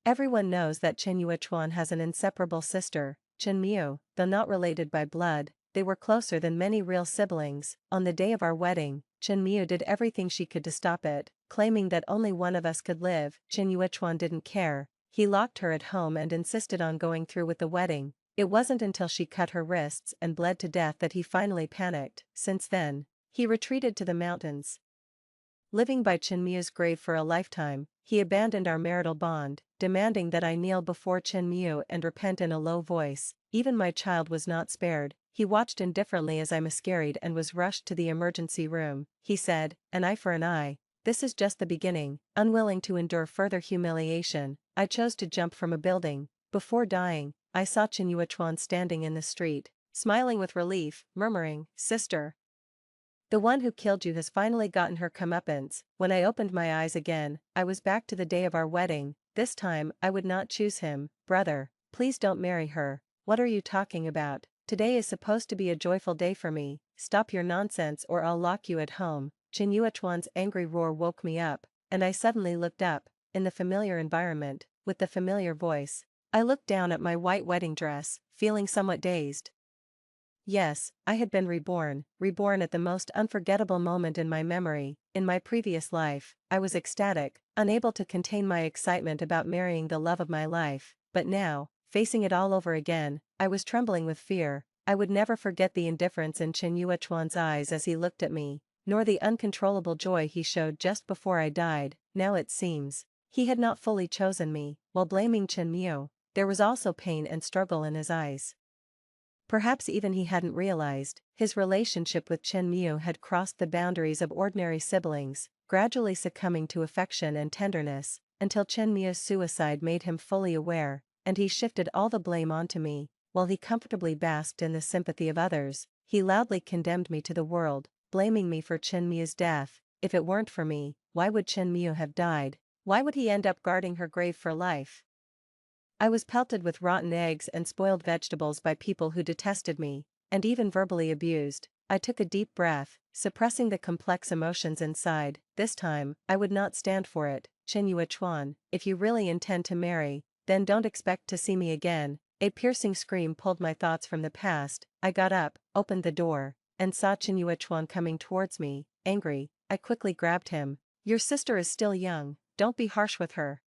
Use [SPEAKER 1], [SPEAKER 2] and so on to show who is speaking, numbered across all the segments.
[SPEAKER 1] Everyone knows that Chen Yuechuan has an inseparable sister, Chen Miu, though not related by blood, they were closer than many real siblings. On the day of our wedding, Chen Miu did everything she could to stop it, claiming that only one of us could live. Chen Yuechuan didn't care. He locked her at home and insisted on going through with the wedding. It wasn't until she cut her wrists and bled to death that he finally panicked. Since then, he retreated to the mountains. Living by Chen Miu's grave for a lifetime, he abandoned our marital bond, demanding that I kneel before Chen Miu and repent in a low voice. Even my child was not spared. He watched indifferently as I miscarried and was rushed to the emergency room. He said, "An eye for an eye. This is just the beginning." Unwilling to endure further humiliation, I chose to jump from a building. Before dying, I saw Chen Yuechuan standing in the street, smiling with relief, murmuring, "Sister. The one who killed you has finally gotten her comeuppance." When I opened my eyes again, I was back to the day of our wedding. This time, I would not choose him. "Brother, please don't marry her." "What are you talking about? Today is supposed to be a joyful day for me." "Stop your nonsense or I'll lock you at home." Chen Yuechuan's angry roar woke me up, and I suddenly looked up, in the familiar environment, with the familiar voice. I looked down at my white wedding dress, feeling somewhat dazed. Yes, I had been reborn at the most unforgettable moment in my memory. In my previous life, I was ecstatic, unable to contain my excitement about marrying the love of my life, but now, facing it all over again, I was trembling with fear. I would never forget the indifference in Chen Yuechuan's eyes as he looked at me, nor the uncontrollable joy he showed just before I died. Now it seems, he had not fully chosen me. While blaming Chen Miu, there was also pain and struggle in his eyes. Perhaps even he hadn't realized, his relationship with Chen Miu had crossed the boundaries of ordinary siblings, gradually succumbing to affection and tenderness, until Chen Miu's suicide made him fully aware, and he shifted all the blame onto me. While he comfortably basked in the sympathy of others, he loudly condemned me to the world, blaming me for Chen Miu's death. If it weren't for me, why would Chen Miu have died? Why would he end up guarding her grave for life? I was pelted with rotten eggs and spoiled vegetables by people who detested me, and even verbally abused. I took a deep breath, suppressing the complex emotions inside. This time, I would not stand for it. "Chen Yuechuan, if you really intend to marry, then don't expect to see me again." A piercing scream pulled my thoughts from the past. I got up, opened the door, and saw Chen Yuechuan coming towards me. Angry, I quickly grabbed him. "Your sister is still young, don't be harsh with her."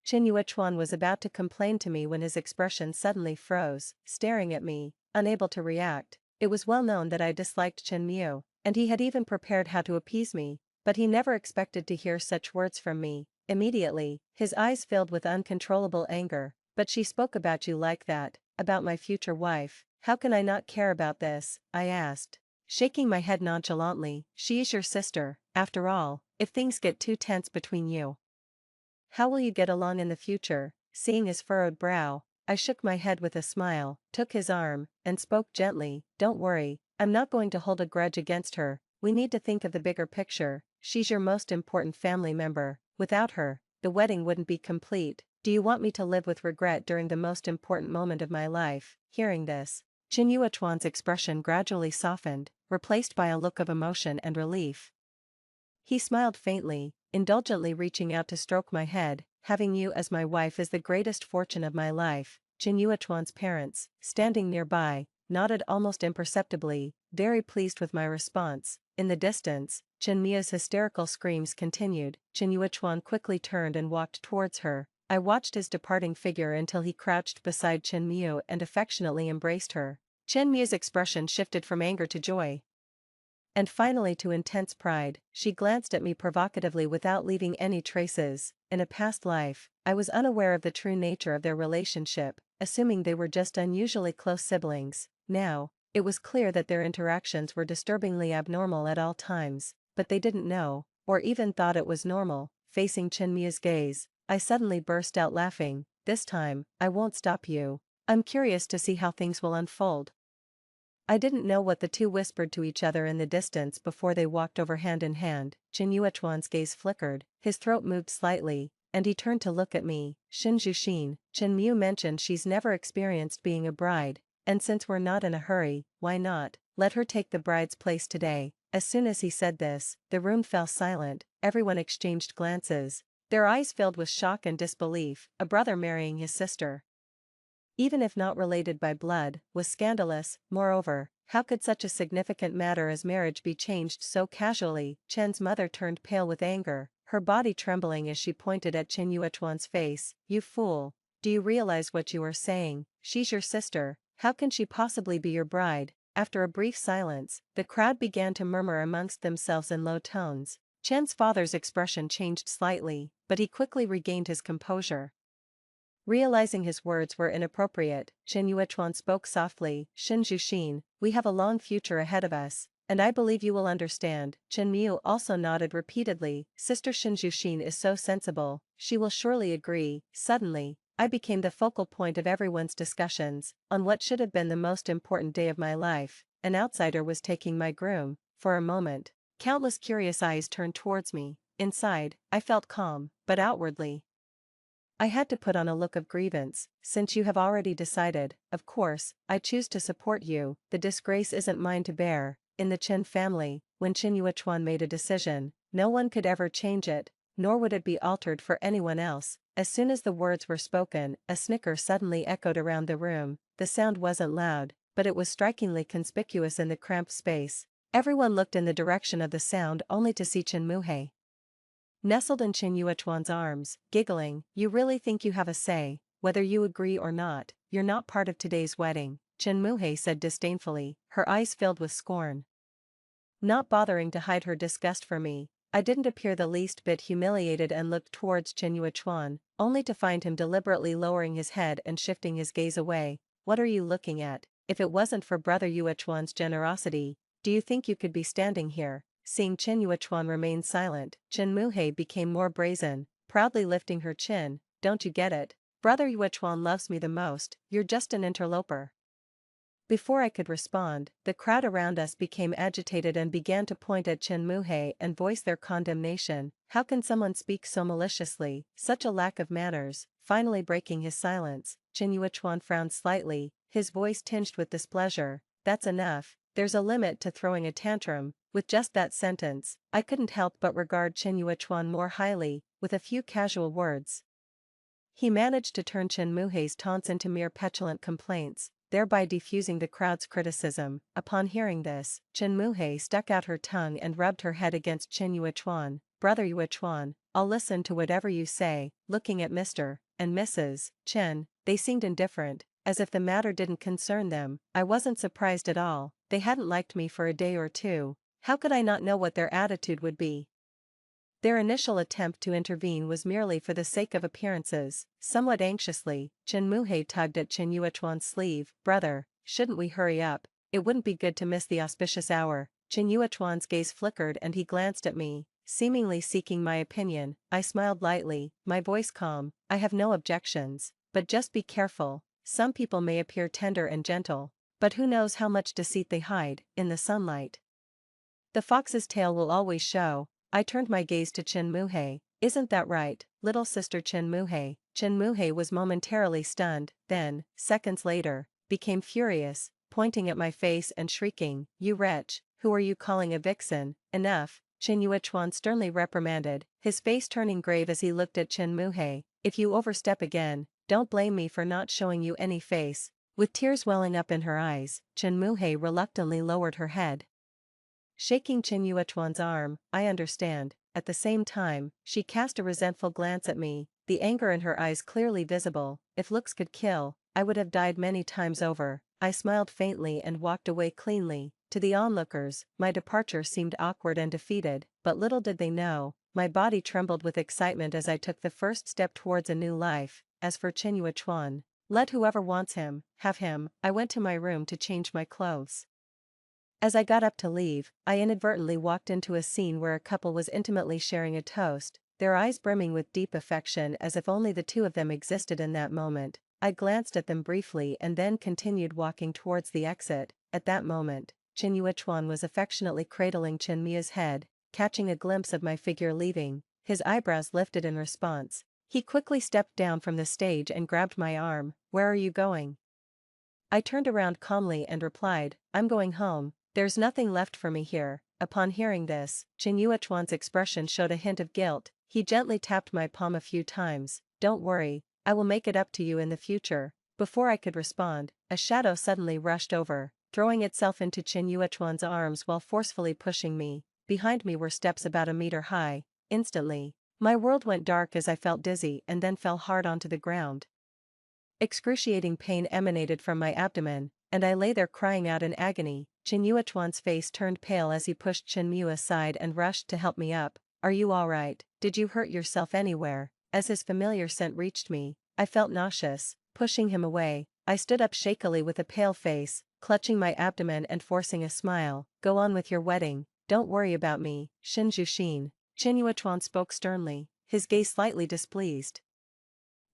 [SPEAKER 1] Chen Yuechuan was about to complain to me when his expression suddenly froze, staring at me, unable to react. It was well known that I disliked Chen Miu, and he had even prepared how to appease me, but he never expected to hear such words from me. Immediately, his eyes filled with uncontrollable anger. "But she spoke about you like that, about my future wife. How can I not care about this?" I asked, shaking my head nonchalantly. "She is your sister, after all. If things get too tense between you, how will you get along in the future?" Seeing his furrowed brow, I shook my head with a smile, took his arm, and spoke gently. "Don't worry, I'm not going to hold a grudge against her. We need to think of the bigger picture. She's your most important family member. Without her, the wedding wouldn't be complete. Do you want me to live with regret during the most important moment of my life?" Hearing this, Chen Yuechuan's expression gradually softened, replaced by a look of emotion and relief. He smiled faintly, indulgently reaching out to stroke my head. "Having you as my wife is the greatest fortune of my life." Chen Yuechuan's parents, standing nearby, nodded almost imperceptibly, very pleased with my response. In the distance, Chen Mia's hysterical screams continued. Chen Yuechuan quickly turned and walked towards her. I watched his departing figure until he crouched beside Chen Miu and affectionately embraced her. Chen Mia's expression shifted from anger to joy, and finally to intense pride. She glanced at me provocatively without leaving any traces. In a past life, I was unaware of the true nature of their relationship, assuming they were just unusually close siblings. Now, it was clear that their interactions were disturbingly abnormal at all times, but they didn't know, or even thought it was normal. Facing Chen Mia's gaze, I suddenly burst out laughing. "This time, I won't stop you. I'm curious to see how things will unfold." I didn't know what the two whispered to each other in the distance before they walked over hand in hand. Chen Yuechuan's gaze flickered, his throat moved slightly, and he turned to look at me. "Xin Zhuxin, Chen Miu mentioned she's never experienced being a bride, and since we're not in a hurry, why not let her take the bride's place today?" As soon as he said this, the room fell silent, everyone exchanged glances. Their eyes filled with shock and disbelief. A brother marrying his sister, even if not related by blood, was scandalous. Moreover, how could such a significant matter as marriage be changed so casually? Chen's mother turned pale with anger, her body trembling as she pointed at Chen Yuechuan's face. "You fool! Do you realize what you are saying? She's your sister, how can she possibly be your bride?" After a brief silence, the crowd began to murmur amongst themselves in low tones. Chen's father's expression changed slightly, but he quickly regained his composure. Realizing his words were inappropriate, Chen Yuechuan spoke softly. "Shin Jushin, we have a long future ahead of us, and I believe you will understand." Chen Miu also nodded repeatedly. "Sister Shin Jushin is so sensible, she will surely agree." Suddenly, I became the focal point of everyone's discussions. On what should have been the most important day of my life, an outsider was taking my groom. For a moment, countless curious eyes turned towards me. Inside, I felt calm, but outwardly, I had to put on a look of grievance. "Since you have already decided, of course, I choose to support you. The disgrace isn't mine to bear." In the Chen family, when Chen Yuechuan made a decision, no one could ever change it, nor would it be altered for anyone else. As soon as the words were spoken, a snicker suddenly echoed around the room. The sound wasn't loud, but it was strikingly conspicuous in the cramped space. Everyone looked in the direction of the sound only to see Chen Muhei nestled in Chen Yuechuan's arms, giggling. "You really think you have a say, whether you agree or not? You're not part of today's wedding," Chen Muhei said disdainfully, her eyes filled with scorn. Not bothering to hide her disgust for me, I didn't appear the least bit humiliated and looked towards Chen Yuechuan, only to find him deliberately lowering his head and shifting his gaze away. "What are you looking at? If it wasn't for brother Yuechuan's generosity, do you think you could be standing here?" Seeing Chen Yuechuan remain silent, Chen Muhei became more brazen, proudly lifting her chin. "Don't you get it? Brother Yuechuan loves me the most, you're just an interloper." Before I could respond, the crowd around us became agitated and began to point at Chen Muhei and voice their condemnation. How can someone speak so maliciously? Such a lack of manners. Finally breaking his silence, Chen Yuechuan frowned slightly, his voice tinged with displeasure. "That's enough, there's a limit to throwing a tantrum." With just that sentence, I couldn't help but regard Chen Yuechuan more highly. With a few casual words, he managed to turn Chen Muhei's taunts into mere petulant complaints, thereby defusing the crowd's criticism. Upon hearing this, Chen Muhei stuck out her tongue and rubbed her head against Chen Yuechuan. "Brother Yuechuan, I'll listen to whatever you say." Looking at Mr. and Mrs. Chen, they seemed indifferent, as if the matter didn't concern them. I wasn't surprised at all. They hadn't liked me for a day or two. How could I not know what their attitude would be? Their initial attempt to intervene was merely for the sake of appearances. Somewhat anxiously, Chen Muhei tugged at Chen Yuechuan's sleeve. "Brother, shouldn't we hurry up? It wouldn't be good to miss the auspicious hour." Chen Yuechuan's gaze flickered and he glanced at me, seemingly seeking my opinion. I smiled lightly, my voice calm. "I have no objections, but just be careful. Some people may appear tender and gentle, but who knows how much deceit they hide in the sunlight. The fox's tail will always show." I turned my gaze to Chen Muhei. "Isn't that right, little sister Chen Muhei?" Chen Muhei was momentarily stunned, then, seconds later, became furious, pointing at my face and shrieking, "You wretch, who are you calling a vixen?" "Enough," Chen Yuechuan sternly reprimanded, his face turning grave as he looked at Chen Muhei. "If you overstep again, don't blame me for not showing you any face." With tears welling up in her eyes, Chen Muhei reluctantly lowered her head, shaking Chen Yuechuan's arm. "I understand." At the same time, she cast a resentful glance at me, the anger in her eyes clearly visible. "If looks could kill, I would have died many times over." I smiled faintly and walked away cleanly. To the onlookers, my departure seemed awkward and defeated, but little did they know, my body trembled with excitement as I took the first step towards a new life. As for Chen Yuechuan, let whoever wants him, have him. I went to my room to change my clothes. As I got up to leave, I inadvertently walked into a scene where a couple was intimately sharing a toast, their eyes brimming with deep affection as if only the two of them existed in that moment. I glanced at them briefly and then continued walking towards the exit. At that moment, Chen Yuechuan was affectionately cradling Chen Mia's head, catching a glimpse of my figure leaving, his eyebrows lifted in response. He quickly stepped down from the stage and grabbed my arm. "Where are you going?" I turned around calmly and replied, "I'm going home. There's nothing left for me here." Upon hearing this, Chen Yuechuan's expression showed a hint of guilt. He gently tapped my palm a few times. "Don't worry, I will make it up to you in the future." Before I could respond, a shadow suddenly rushed over, throwing itself into Chen Yuechuan's arms while forcefully pushing me. Behind me were steps about a meter high. Instantly, my world went dark as I felt dizzy and then fell hard onto the ground. Excruciating pain emanated from my abdomen, and I lay there crying out in agony. Chen Yuechuan's face turned pale as he pushed Chen Miu aside and rushed to help me up. "Are you alright? Did you hurt yourself anywhere?" As his familiar scent reached me, I felt nauseous. Pushing him away, I stood up shakily with a pale face, clutching my abdomen and forcing a smile. "Go on with your wedding, don't worry about me, Shin Jushin." Chen Yuechuan spoke sternly, his gaze slightly displeased.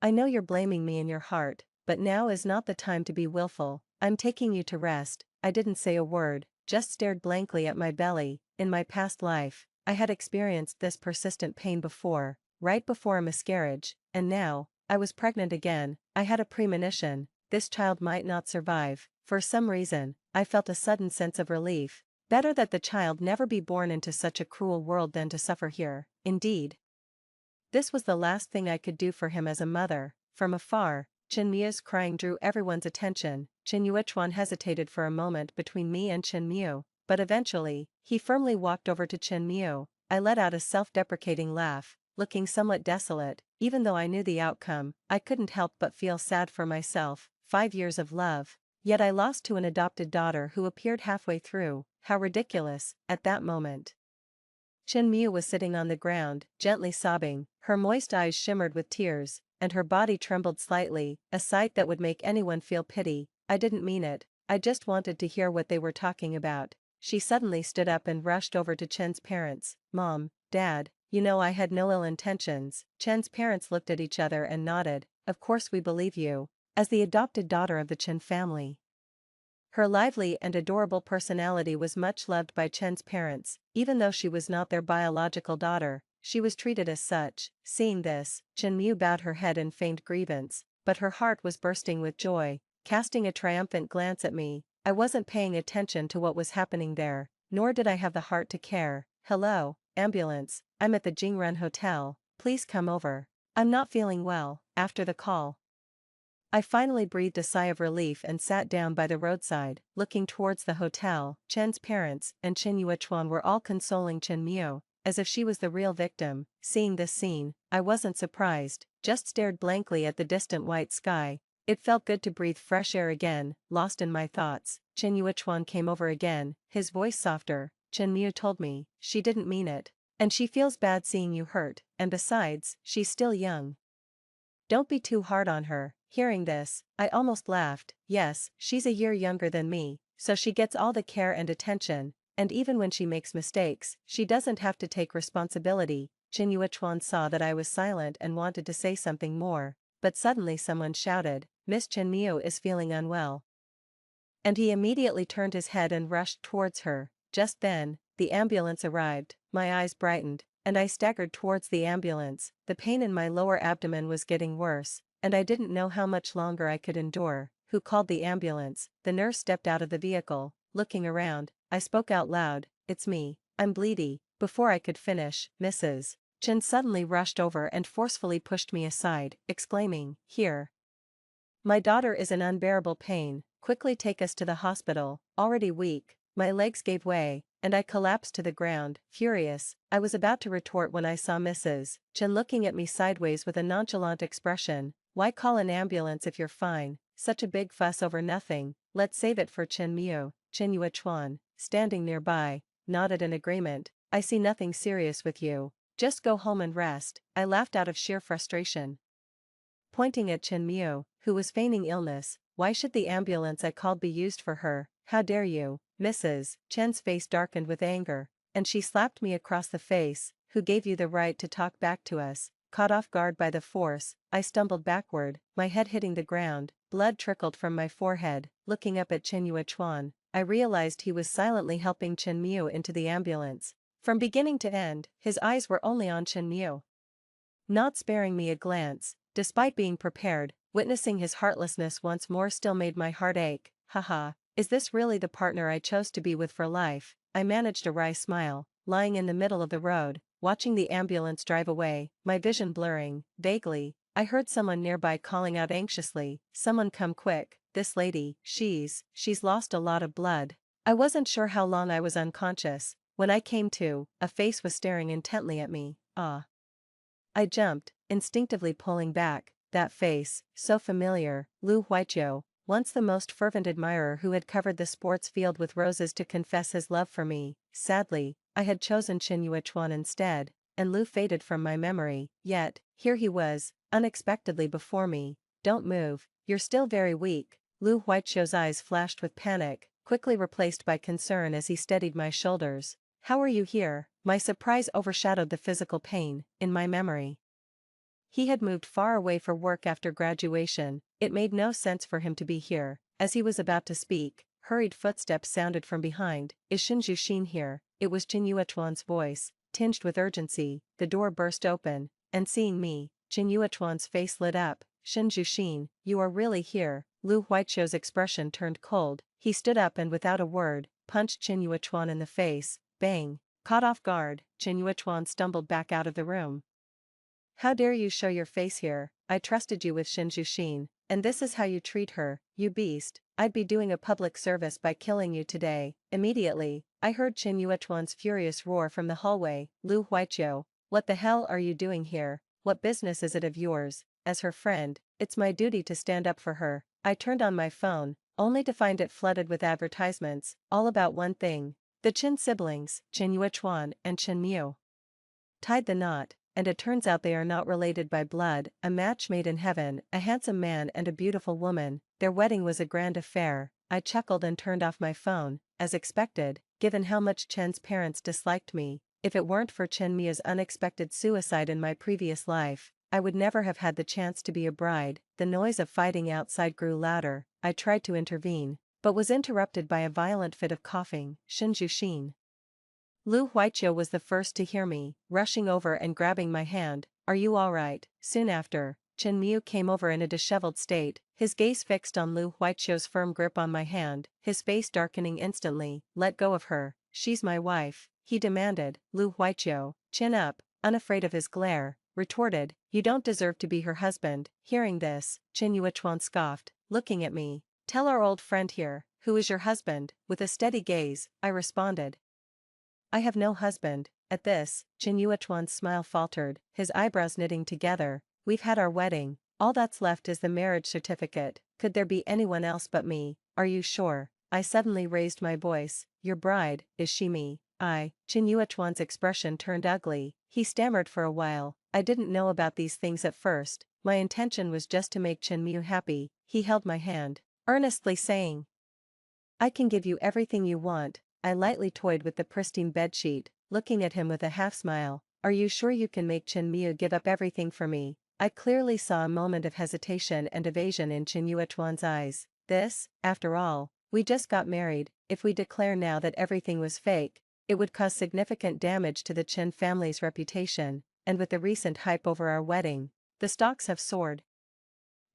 [SPEAKER 1] "I know you're blaming me in your heart, but now is not the time to be willful. I'm taking you to rest." I didn't say a word, just stared blankly at my belly. In my past life, I had experienced this persistent pain before, right before a miscarriage, and now, I was pregnant again. I had a premonition, this child might not survive. For some reason, I felt a sudden sense of relief. Better that the child never be born into such a cruel world than to suffer here. Indeed, this was the last thing I could do for him as a mother. From afar, Chen Miu's crying drew everyone's attention. Chen Yuechuan hesitated for a moment between me and Chen Miu, but eventually, he firmly walked over to Chen Miu. I let out a self-deprecating laugh, looking somewhat desolate. Even though I knew the outcome, I couldn't help but feel sad for myself. 5 years of love. Yet I lost to an adopted daughter who appeared halfway through. How ridiculous. At that moment, Chen Miu was sitting on the ground, gently sobbing. Her moist eyes shimmered with tears, and her body trembled slightly, a sight that would make anyone feel pity. I didn't mean it, I just wanted to hear what they were talking about. She suddenly stood up and rushed over to Chen's parents. "Mom, Dad, you know I had no ill intentions." Chen's parents looked at each other and nodded. "Of course we believe you." As the adopted daughter of the Chen family, her lively and adorable personality was much loved by Chen's parents. Even though she was not their biological daughter, she was treated as such. Seeing this, Chen Miu bowed her head in feigned grievance, but her heart was bursting with joy. Casting a triumphant glance at me, I wasn't paying attention to what was happening there, nor did I have the heart to care. "Hello, ambulance, I'm at the Jingren Hotel, please come over. I'm not feeling well." After the call, I finally breathed a sigh of relief and sat down by the roadside, looking towards the hotel. Chen's parents and Chen Yuechuan were all consoling Chen Miu, as if she was the real victim. Seeing this scene, I wasn't surprised, just stared blankly at the distant white sky. It felt good to breathe fresh air again. Lost in my thoughts, Chen Yuechuan came over again, his voice softer. "Chen Miu told me, she didn't mean it. And she feels bad seeing you hurt, and besides, she's still young. Don't be too hard on her." Hearing this, I almost laughed. Yes, she's a year younger than me, so she gets all the care and attention, and even when she makes mistakes, she doesn't have to take responsibility. Chen Yuechuan saw that I was silent and wanted to say something more, but suddenly someone shouted, "Miss Chen Miu is feeling unwell." And he immediately turned his head and rushed towards her. Just then, the ambulance arrived. My eyes brightened, and I staggered towards the ambulance. The pain in my lower abdomen was getting worse, and I didn't know how much longer I could endure. "Who called the ambulance?" The nurse stepped out of the vehicle. Looking around, I spoke out loud, "It's me, I'm bleedy." Before I could finish, Mrs. Chen suddenly rushed over and forcefully pushed me aside, exclaiming, "Here. My daughter is in unbearable pain, quickly take us to the hospital." Already weak, my legs gave way, and I collapsed to the ground. Furious, I was about to retort when I saw Mrs. Chen looking at me sideways with a nonchalant expression. "Why call an ambulance if you're fine? Such a big fuss over nothing, let's save it for Chen Miu." Chen Yuechuan, standing nearby, nodded in agreement. "I see nothing serious with you. Just go home and rest." I laughed out of sheer frustration, pointing at Chen Miu, who was feigning illness. "Why should the ambulance I called be used for her? How dare you?" Mrs. Chen's face darkened with anger, and she slapped me across the face. "Who gave you the right to talk back to us?" Caught off guard by the force, I stumbled backward, my head hitting the ground. Blood trickled from my forehead. Looking up at Chen Yuechuan, I realized he was silently helping Chen Miu into the ambulance. From beginning to end, his eyes were only on Chen Miu, not sparing me a glance. Despite being prepared, witnessing his heartlessness once more still made my heart ache. "Haha, is this really the partner I chose to be with for life?" I managed a wry smile. Lying in the middle of the road, watching the ambulance drive away, my vision blurring. Vaguely, I heard someone nearby calling out anxiously, "Someone come quick, this lady, she's lost a lot of blood." I wasn't sure how long I was unconscious. When I came to, a face was staring intently at me. Ah. I jumped, instinctively pulling back. That face, so familiar, Lu Huiqiu, once the most fervent admirer who had covered the sports field with roses to confess his love for me. Sadly, I had chosen Qin Yuechuan instead, and Lu faded from my memory, yet, here he was, unexpectedly before me. "Don't move, you're still very weak." Lu Huiqiu's eyes flashed with panic, quickly replaced by concern as he steadied my shoulders. "How are you here?" My surprise overshadowed the physical pain. In my memory, he had moved far away for work after graduation. It made no sense for him to be here. As he was about to speak, hurried footsteps sounded from behind. "Is Shinju Shin here?" It was Qin Yuechuan's voice, tinged with urgency. The door burst open, and seeing me, Qin Yuechuan's face lit up. "Shinju Shin, you are really here." Lu Huiqiu's expression turned cold. He stood up and without a word, punched Qin Yuechuan in the face. Bang. Caught off guard, Qin Yuechuan stumbled back out of the room. "How dare you show your face here? I trusted you with Shinju Shin, and this is how you treat her, you beast. I'd be doing a public service by killing you today." Immediately, I heard Qin Yuechuan's furious roar from the hallway. "Lu Huiqiu, what the hell are you doing here? What business is it of yours? As her friend, it's my duty to stand up for her." I turned on my phone, only to find it flooded with advertisements, all about one thing. The Qin siblings, Qin Yuechuan and Qin Miu, tied the knot, and it turns out they are not related by blood. A match made in heaven, a handsome man and a beautiful woman. Their wedding was a grand affair. I chuckled and turned off my phone, as expected, given how much Chen's parents disliked me. If it weren't for Chen Mia's unexpected suicide in my previous life, I would never have had the chance to be a bride. The noise of fighting outside grew louder. I tried to intervene, but was interrupted by a violent fit of coughing. "Shinju Shin." Lu Huiqiu was the first to hear me, rushing over and grabbing my hand. "Are you alright?" Soon after, Qin Miu came over in a disheveled state, his gaze fixed on Lu Huiqiu's firm grip on my hand, his face darkening instantly. "Let go of her, she's my wife," he demanded. Lu Huiqiu, chin up, unafraid of his glare, retorted, "You don't deserve to be her husband." Hearing this, Qin Yuechuan scoffed, looking at me. "Tell our old friend here, who is your husband?" With a steady gaze, I responded, "I have no husband." At this, Qin Yuechuan's smile faltered, his eyebrows knitting together. "We've had our wedding. All that's left is the marriage certificate. Could there be anyone else but me? Are you sure?" I suddenly raised my voice. "Your bride, is she me?" Qin Yuechuan's expression turned ugly. He stammered for a while. "I didn't know about these things at first. My intention was just to make Qin Miu happy." He held my hand, earnestly saying, "I can give you everything you want." I lightly toyed with the pristine bedsheet, looking at him with a half-smile. "Are you sure you can make Qin Miu give up everything for me?" I clearly saw a moment of hesitation and evasion in Qin Yuechuan's eyes. After all, we just got married. If we declare now that everything was fake, it would cause significant damage to the Qin family's reputation, and with the recent hype over our wedding, the stocks have soared.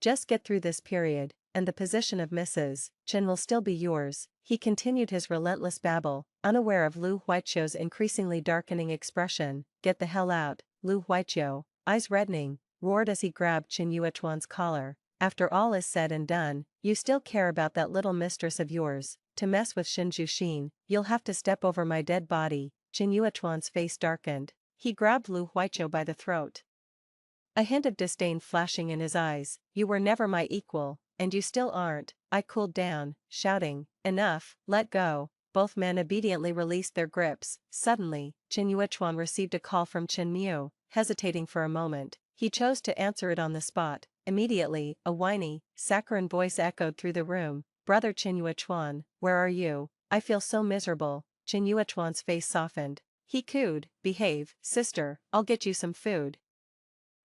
[SPEAKER 1] Just get through this period, and the position of Mrs. Chen will still be yours." He continued his relentless babble, unaware of Lu Huiqiu's increasingly darkening expression. "Get the hell out." Lu Huiqiu, eyes reddening, roared as he grabbed Qin Yuechuan's collar. "After all is said and done, you still care about that little mistress of yours. To mess with Shinju Shin, you'll have to step over my dead body." Qin Yuechuan's face darkened. He grabbed Lu Huiqiu by the throat, a hint of disdain flashing in his eyes. "You were never my equal, and you still aren't." I cooled down, shouting, "Enough, let go." Both men obediently released their grips. Suddenly, Qin Yuechuan received a call from Qin Miu. Hesitating for a moment, he chose to answer it on the spot. Immediately, a whiny, saccharine voice echoed through the room. "Brother Qin Yuechuan, where are you? I feel so miserable." Qin Yuechuan's face softened. He cooed, "Behave, sister, I'll get you some food."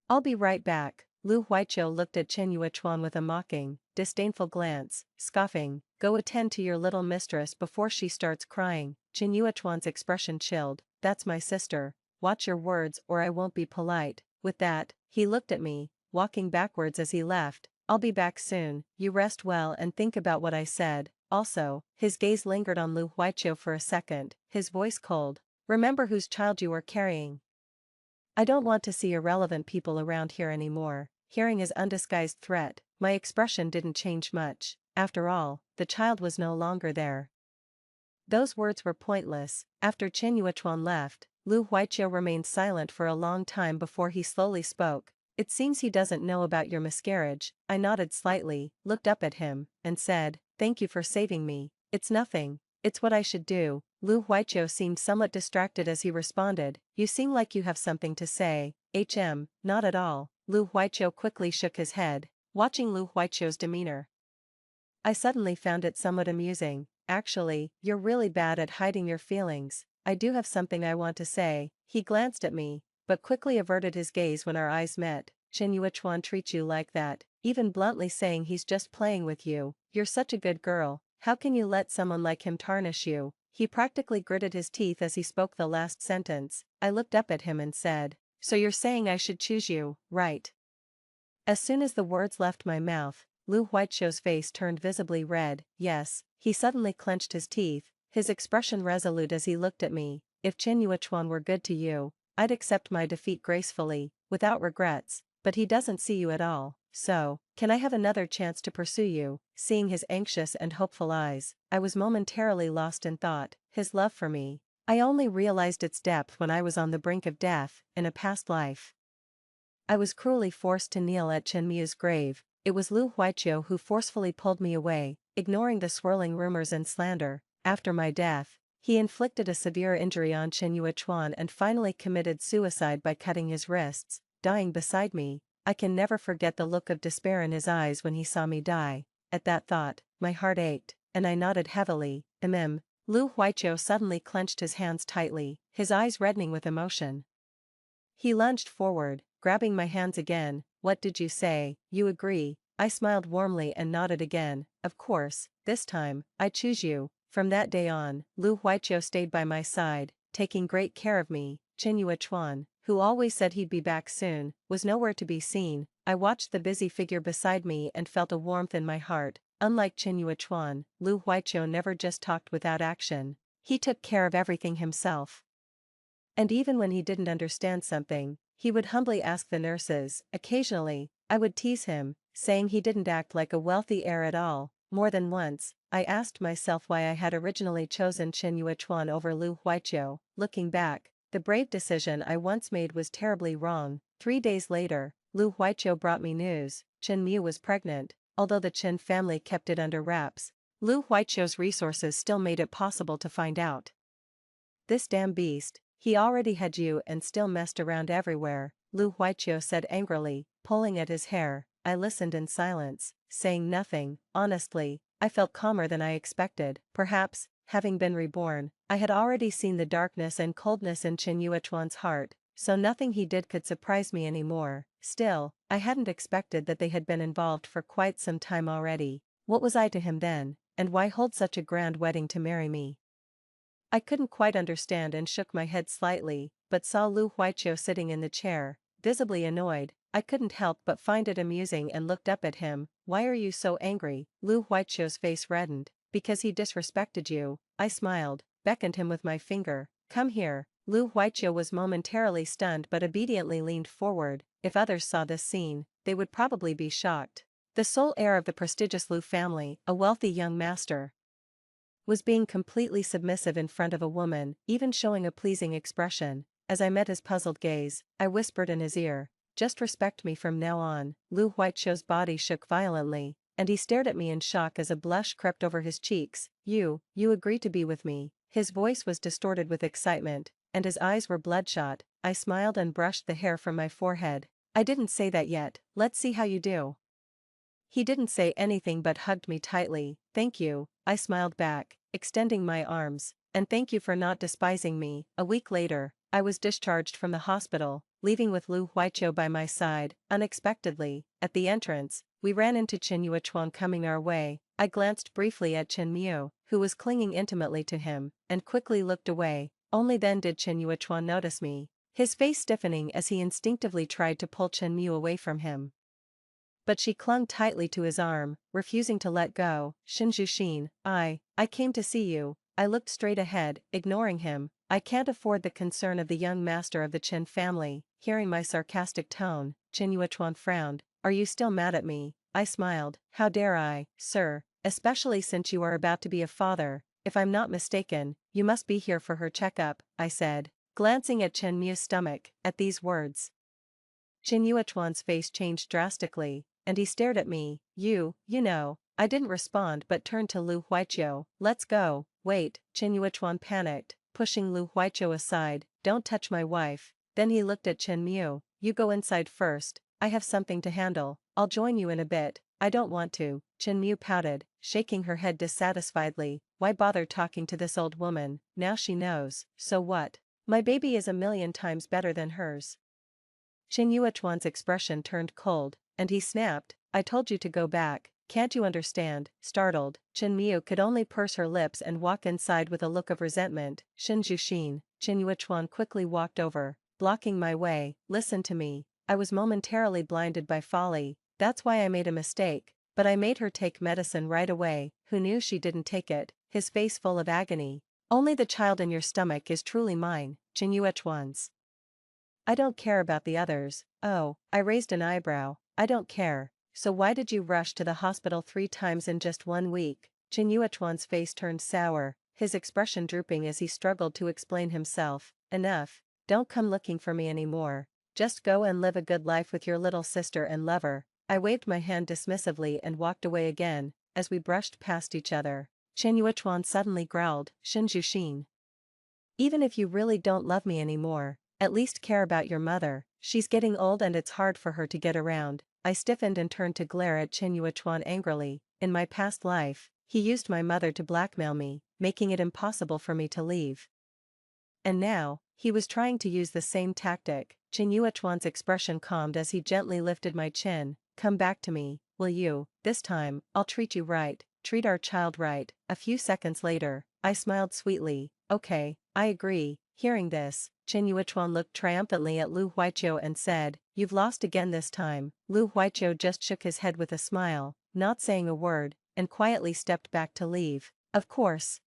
[SPEAKER 1] "I'll be right back." Lu Huiqiu looked at Qin Yuechuan with a mocking, disdainful glance, scoffing, "Go attend to your little mistress before she starts crying." Qin Yuechuan's expression chilled. "That's my sister. Watch your words or I won't be polite." With that, he looked at me, walking backwards as he left. "I'll be back soon. You rest well and think about what I said." Also, his gaze lingered on Lu Huiqiu for a second, his voice cold. "Remember whose child you are carrying." I don't want to see irrelevant people around here anymore. Hearing his undisguised threat, my expression didn't change much. After all, the child was no longer there. Those words were pointless. After Chen Yuechuan left, Lu Huaiqiu remained silent for a long time before he slowly spoke. It seems he doesn't know about your miscarriage. I nodded slightly, looked up at him, and said, "Thank you for saving me." "It's nothing. It's what I should do." Lu Huaiqiu seemed somewhat distracted as he responded, "You seem like you have something to say." Not at all." Lu Huaiqiu quickly shook his head, watching Lu Huaiqiu's demeanor. I suddenly found it somewhat amusing. "Actually, you're really bad at hiding your feelings. I do have something I want to say." He glanced at me, but quickly averted his gaze when our eyes met. "Chen Yuechuan treats you like that, even bluntly saying he's just playing with you. You're such a good girl. How can you let someone like him tarnish you?" He practically gritted his teeth as he spoke the last sentence. I looked up at him and said, "So you're saying I should choose you, right?" As soon as the words left my mouth, Lu Huaiqiu's face turned visibly red. "Yes." He suddenly clenched his teeth, his expression resolute as he looked at me. "If Chen Yuechuan were good to you, I'd accept my defeat gracefully, without regrets, but he doesn't see you at all, so, can I have another chance to pursue you?" Seeing his anxious and hopeful eyes, I was momentarily lost in thought. His love for me. I only realized its depth when I was on the brink of death, in a past life. I was cruelly forced to kneel at Chen Miu's grave. It was Lu Huaiqiu who forcefully pulled me away, ignoring the swirling rumors and slander. After my death, he inflicted a severe injury on Chen Yuechuan and finally committed suicide by cutting his wrists, dying beside me. I can never forget the look of despair in his eyes when he saw me die. At that thought, my heart ached, and I nodded heavily. Lu Huaiqiu suddenly clenched his hands tightly, his eyes reddening with emotion. He lunged forward, grabbing my hands again. "What did you say? You agree?" I smiled warmly and nodded again. "Of course, this time, I choose you." From that day on, Lu Huaiqiu stayed by my side, taking great care of me. Chen Yuechuan, who always said he'd be back soon, was nowhere to be seen. I watched the busy figure beside me and felt a warmth in my heart. Unlike Chen Yuechuan, Lu Huaiqiu never just talked without action. He took care of everything himself. And even when he didn't understand something, he would humbly ask the nurses. Occasionally, I would tease him, saying he didn't act like a wealthy heir at all. More than once, I asked myself why I had originally chosen Chen Yuechuan over Lu Huaiqiu. Looking back, the brave decision I once made was terribly wrong. 3 days later, Lu Huaiqiu brought me news. Chen Miu was pregnant. Although the Chen family kept it under wraps, Lu Huaiqiu's resources still made it possible to find out. "This damn beast, he already had you and still messed around everywhere," Lu Huaiqiu said angrily, pulling at his hair. I listened in silence, saying nothing. Honestly, I felt calmer than I expected. Perhaps, having been reborn, I had already seen the darkness and coldness in Chen Yuechuan's heart, so nothing he did could surprise me anymore. Still, I hadn't expected that they had been involved for quite some time already. What was I to him then, and why hold such a grand wedding to marry me? I couldn't quite understand and shook my head slightly, but saw Lu Huaiqiu sitting in the chair, visibly annoyed. I couldn't help but find it amusing and looked up at him. "Why are you so angry?" Lu Huaiqiu's face reddened. "Because he disrespected you." I smiled, beckoned him with my finger. "Come here." Lu Huaiqiu was momentarily stunned but obediently leaned forward. If others saw this scene, they would probably be shocked. The sole heir of the prestigious Lu family, a wealthy young master, was being completely submissive in front of a woman, even showing a pleasing expression. As I met his puzzled gaze, I whispered in his ear, "Just respect me from now on." Lu Huaiqiu's body shook violently, and he stared at me in shock as a blush crept over his cheeks. You agree to be with me." His voice was distorted with excitement, and his eyes were bloodshot. I smiled and brushed the hair from my forehead. "I didn't say that yet, let's see how you do." He didn't say anything but hugged me tightly. "Thank you," I smiled back, extending my arms, "and thank you for not despising me." A week later, I was discharged from the hospital, leaving with Lu Huaiqiu by my side. Unexpectedly, at the entrance, we ran into Chen Yuechuan coming our way. I glanced briefly at Chen Miu, who was clinging intimately to him, and quickly looked away. Only then did Chen Yuechuan notice me, his face stiffening as he instinctively tried to pull Chen Miu away from him. But she clung tightly to his arm, refusing to let go. "Shinjuxin, I came to see you." I looked straight ahead, ignoring him. I can't afford the concern of the young master of the Chen family. Hearing my sarcastic tone, Chen Yuechuan frowned. Are you still mad at me? I smiled. How dare I, sir, especially since you are about to be a father. If I'm not mistaken, you must be here for her checkup, I said, glancing at Chen Mu's stomach. At these words, Chen Yuechuan's face changed drastically, and he stared at me. You know. I didn't respond but turned to Lu Huiqiu. Let's go. Wait, Chen Yuechuan panicked, pushing Lu Huiqiu aside. Don't touch my wife. Then he looked at Chen Mu. You go inside first. I have something to handle. I'll join you in a bit. I don't want to. Chen Mu pouted, shaking her head dissatisfiedly. Why bother talking to this old woman? Now she knows. So what? My baby is a million times better than hers. Chen Yuechuan's expression turned cold, and he snapped, I told you to go back. Can't you understand? Startled, Chen Miu could only purse her lips and walk inside with a look of resentment. Shinju Xin, Chen Yuechuan quickly walked over, blocking my way. Listen to me. I was momentarily blinded by folly. That's why I made a mistake, but I made her take medicine right away. Who knew she didn't take it? His face full of agony. Only the child in your stomach is truly mine, Chen Yuechuan's. I don't care about the others. Oh, I raised an eyebrow. I don't care. So why did you rush to the hospital 3 times in just 1 week? Chen Yuechuan's face turned sour, his expression drooping as he struggled to explain himself. Enough. Don't come looking for me anymore. Just go and live a good life with your little sister and lover. I waved my hand dismissively and walked away again, as we brushed past each other. Chen Yuechuan suddenly growled, Shinju Xin. Even if you really don't love me anymore, at least care about your mother. She's getting old and it's hard for her to get around. I stiffened and turned to glare at Chen Yuechuan angrily. In my past life, he used my mother to blackmail me, making it impossible for me to leave. And now, he was trying to use the same tactic. Chen Yuechuan's expression calmed as he gently lifted my chin. Come back to me, will you? This time, I'll treat you right. Treat our child right. A few seconds later, I smiled sweetly. Okay, I agree. Hearing this, Chen Yuechuan looked triumphantly at Lu Huiqiu and said, You've lost again this time. Lu Huiqiu just shook his head with a smile, not saying a word, and quietly stepped back to leave. Of course,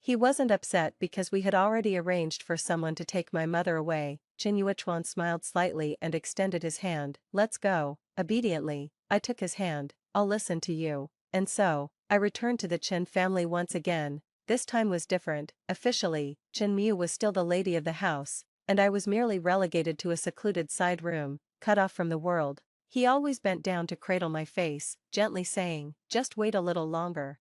[SPEAKER 1] he wasn't upset because we had already arranged for someone to take my mother away. Chen Yuechuan smiled slightly and extended his hand. Let's go. Obediently, I took his hand. I'll listen to you. And so, I returned to the Chen family once again. This time was different. Officially, Chen Miu was still the lady of the house, and I was merely relegated to a secluded side room, cut off from the world. He always bent down to cradle my face, gently saying, Just wait a little longer.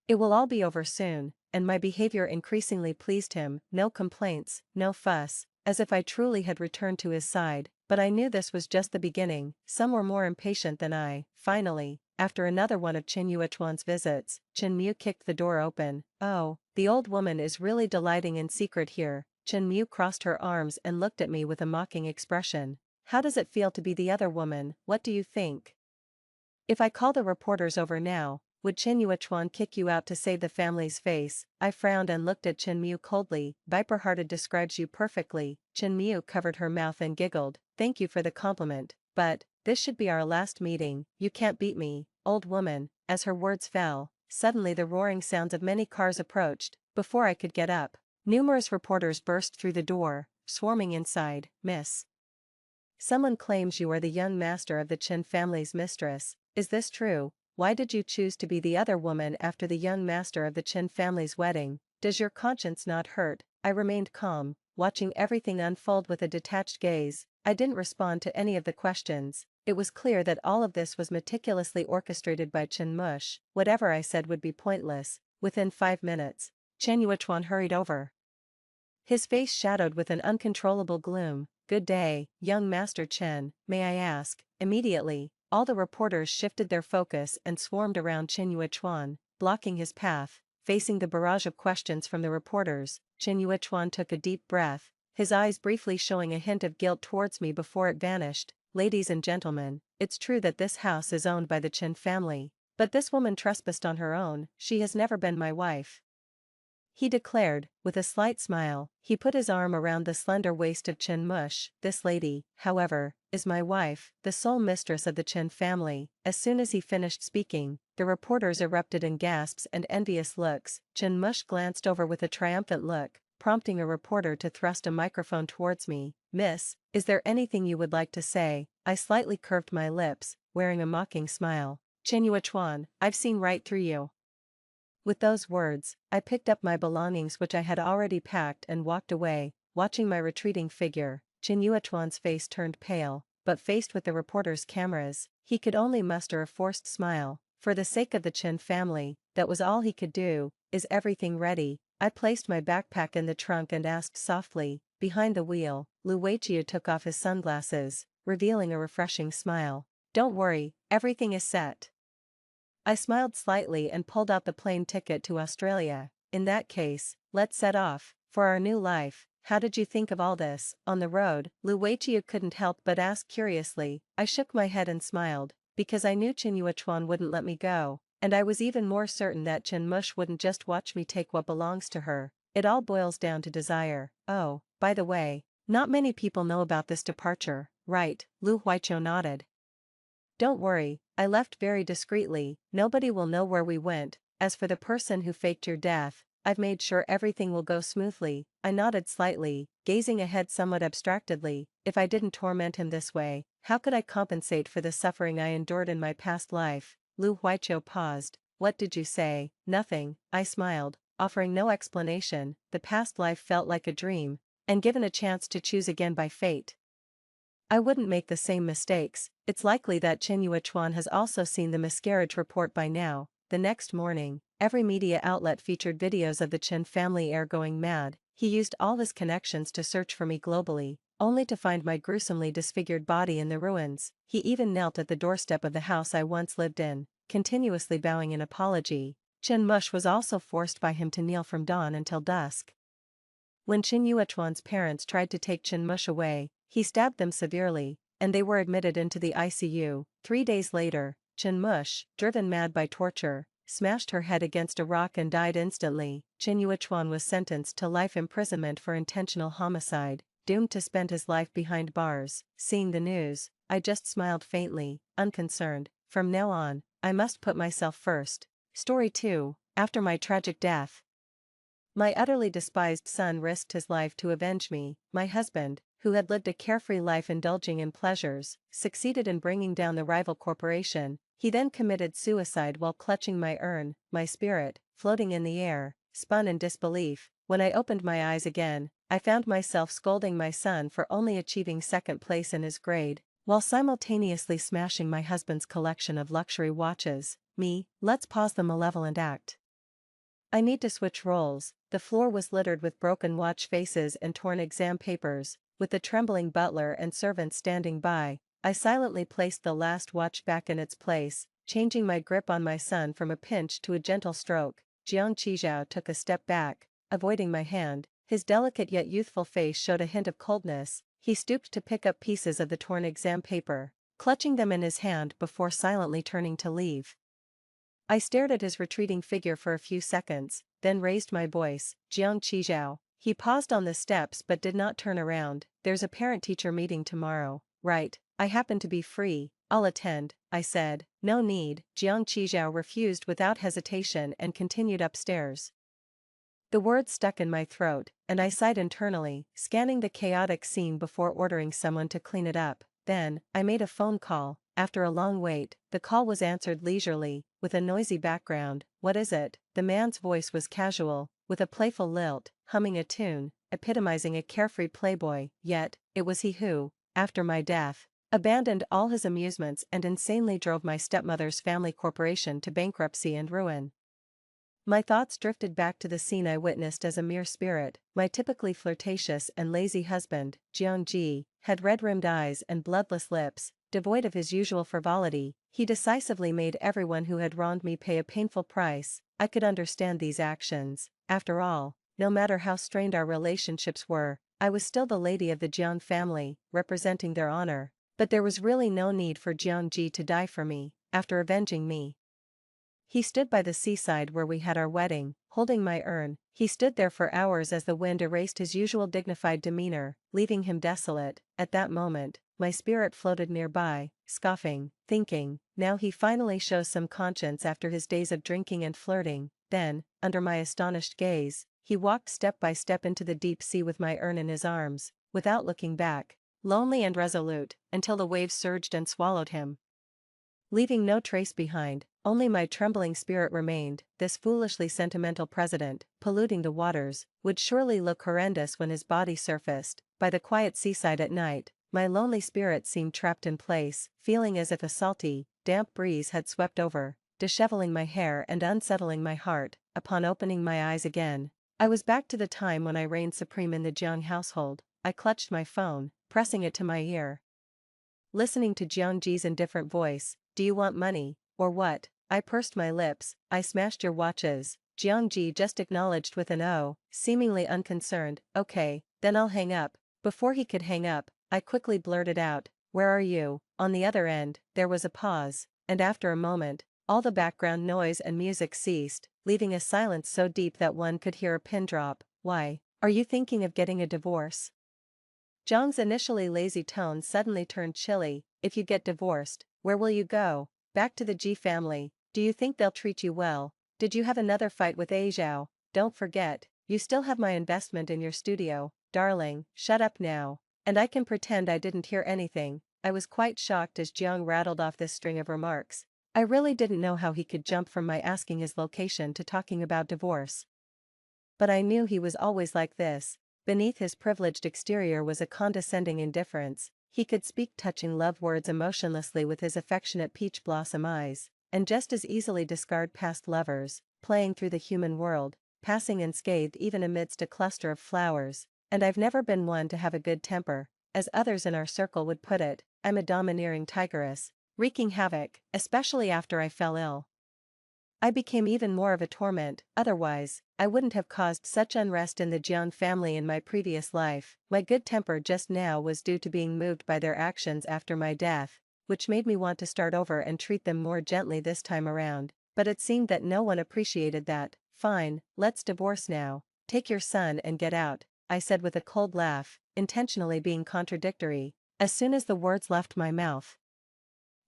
[SPEAKER 1] It will all be over soon, and my behavior increasingly pleased him. No complaints, no fuss, as if I truly had returned to his side, but I knew this was just the beginning. Some were more impatient than I. Finally, after another one of Chen Yuechuan's visits, Chen Miu kicked the door open. Oh, the old woman is really delighting in secret here. Chen Miu crossed her arms and looked at me with a mocking expression. How does it feel to be the other woman? What do you think? If I call the reporters over now, would Chen Yuechuan kick you out to save the family's face? I frowned and looked at Chen Miu coldly. Viper-hearted describes you perfectly. Chen Miu covered her mouth and giggled. Thank you for the compliment, but this should be our last meeting. You can't beat me, old woman. As her words fell, suddenly the roaring sounds of many cars approached. Before I could get up, numerous reporters burst through the door, swarming inside. Miss, someone claims you are the young master of the Chen family's mistress. Is this true? Why did you choose to be the other woman after the young master of the Chen family's wedding? Does your conscience not hurt? I remained calm, watching everything unfold with a detached gaze. I didn't respond to any of the questions. It was clear that all of this was meticulously orchestrated by Chen Mush. Whatever I said would be pointless. Within 5 minutes, Chen Yuechuan hurried over, his face shadowed with an uncontrollable gloom. Good day, young Master Chen, may I ask? Immediately, all the reporters shifted their focus and swarmed around Chen Yuechuan, blocking his path. Facing the barrage of questions from the reporters, Chen Yuechuan took a deep breath, his eyes briefly showing a hint of guilt towards me before it vanished. Ladies and gentlemen, it's true that this house is owned by the Chen family, but this woman trespassed on her own. She has never been my wife, he declared, with a slight smile. He put his arm around the slender waist of Chen Mush. This lady, however, is my wife, the sole mistress of the Chen family. As soon as he finished speaking, the reporters erupted in gasps and envious looks. Chen Mush glanced over with a triumphant look. prompting a reporter to thrust a microphone towards me. "Miss, is there anything you would like to say?" I slightly curved my lips, wearing a mocking smile. "Chuan, I've seen right through you." With those words, I picked up my belongings which I had already packed and walked away, watching my retreating figure. Chuan's face turned pale, but faced with the reporter's cameras, he could only muster a forced smile. For the sake of the Chen family, that was all he could do. "Is everything ready?" I placed my backpack in the trunk and asked softly. Behind the wheel, Weiqi took off his sunglasses, revealing a refreshing smile. "Don't worry, everything is set." I smiled slightly and pulled out the plane ticket to Australia. "In that case, let's set off for our new life. How did you think of all this on the road?" Weiqi couldn't help but ask curiously. I shook my head and smiled, because I knew Chuan wouldn't let me go, and I was even more certain that Chen Mush wouldn't just watch me take what belongs to her. It all boils down to desire. "Oh, by the way, not many people know about this departure, right?" Weiqi nodded. "Don't worry, I left very discreetly. Nobody will know where we went. As for the person who faked your death, I've made sure everything will go smoothly." I nodded slightly, gazing ahead somewhat abstractedly. If I didn't torment him this way, how could I compensate for the suffering I endured in my past life? Weiqi paused. "What did you say?" "Nothing," I smiled, offering no explanation. The past life felt like a dream, and given a chance to choose again by fate, I wouldn't make the same mistakes. It's likely that Chuan has also seen the miscarriage report by now. The next morning, every media outlet featured videos of the Chen family heir going mad. He used all his connections to search for me globally, only to find my gruesomely disfigured body in the ruins. He even knelt at the doorstep of the house I once lived in, continuously bowing in apology. Chen Mush was also forced by him to kneel from dawn until dusk. When Chuan's parents tried to take Chen Mush away, he stabbed them severely, and they were admitted into the ICU. 3 days later, Chen Mush, driven mad by torture, smashed her head against a rock and died instantly. Chuan was sentenced to life imprisonment for intentional homicide, doomed to spend his life behind bars. Seeing the news, I just smiled faintly, unconcerned. From now on, I must put myself first. Story 2, After my tragic death. My utterly despised son risked his life to avenge me. My husband, who had lived a carefree life indulging in pleasures, succeeded in bringing down the rival corporation. He then committed suicide while clutching my urn. My spirit, floating in the air, spun in disbelief. When I opened my eyes again, I found myself scolding my son for only achieving second place in his grade, while simultaneously smashing my husband's collection of luxury watches. Let's pause the malevolent act. I need to switch roles. The floor was littered with broken watch faces and torn exam papers. With the trembling butler and servants standing by, I silently placed the last watch back in its place, changing my grip on my son from a pinch to a gentle stroke. Jiang Qizhao took a step back, avoiding my hand. His delicate yet youthful face showed a hint of coldness. He stooped to pick up pieces of the torn exam paper, clutching them in his hand before silently turning to leave. I stared at his retreating figure for a few seconds, then raised my voice. "Jiang Qizhao." He paused on the steps but did not turn around. "There's a parent-teacher meeting tomorrow, right? I happen to be free. I'll attend," I said. "No need." Jiang Qizhao refused without hesitation and continued upstairs. The words stuck in my throat, and I sighed internally, scanning the chaotic scene before ordering someone to clean it up. Then, I made a phone call. After a long wait, the call was answered leisurely, with a noisy background. "What is it?" The man's voice was casual, with a playful lilt, humming a tune, epitomizing a carefree playboy. Yet, it was he who, after my death, abandoned all his amusements and insanely drove my stepmother's family corporation to bankruptcy and ruin. My thoughts drifted back to the scene I witnessed as a mere spirit. My typically flirtatious and lazy husband, Jiang Ji, had red-rimmed eyes and bloodless lips. Devoid of his usual frivolity, he decisively made everyone who had wronged me pay a painful price. I could understand these actions. After all, no matter how strained our relationships were, I was still the lady of the Jiang family, representing their honor. But there was really no need for Jiang Ji to die for me, after avenging me. He stood by the seaside where we had our wedding, holding my urn. He stood there for hours as the wind erased his usual dignified demeanor, leaving him desolate. At that moment, my spirit floated nearby, scoffing, thinking, now he finally shows some conscience after his days of drinking and flirting. Then, under my astonished gaze, he walked step by step into the deep sea with my urn in his arms, without looking back, lonely and resolute, until the waves surged and swallowed him, leaving no trace behind. Only my trembling spirit remained. This foolishly sentimental president, polluting the waters, would surely look horrendous when his body surfaced. By the quiet seaside at night, my lonely spirit seemed trapped in place, feeling as if a salty, damp breeze had swept over, disheveling my hair and unsettling my heart. Upon opening my eyes again, I was back to the time when I reigned supreme in the Jiang household. I clutched my phone, pressing it to my ear, listening to Jiangji's indifferent voice. "Do you want money, or what?" I pursed my lips. "I smashed your watches." Jiangji just acknowledged with an "oh," seemingly unconcerned. "Okay, then I'll hang up." Before he could hang up, I quickly blurted out, "Where are you?" On the other end, there was a pause, and after a moment, all the background noise and music ceased, leaving a silence so deep that one could hear a pin drop. "Why, are you thinking of getting a divorce?" Zhang's initially lazy tone suddenly turned chilly. "If you get divorced, where will you go?" "Back to the Ji family." "Do you think they'll treat you well?" "Did you have another fight with Aizhao?" "Don't forget, you still have my investment in your studio." "Darling, shut up now." And I can pretend I didn't hear anything. I was quite shocked as Jiang rattled off this string of remarks. I really didn't know how he could jump from my asking his location to talking about divorce. But I knew he was always like this. Beneath his privileged exterior was a condescending indifference. He could speak touching love words emotionlessly with his affectionate peach blossom eyes, and just as easily discard past lovers, playing through the human world, passing unscathed even amidst a cluster of flowers. And I've never been one to have a good temper. As others in our circle would put it, I'm a domineering tigress, wreaking havoc, especially after I fell ill. I became even more of a torment. Otherwise, I wouldn't have caused such unrest in the Jiang family in my previous life. My good temper just now was due to being moved by their actions after my death, which made me want to start over and treat them more gently this time around. But it seemed that no one appreciated that. "Fine, let's divorce now. Take your son and get out," I said with a cold laugh, intentionally being contradictory. As soon as the words left my mouth,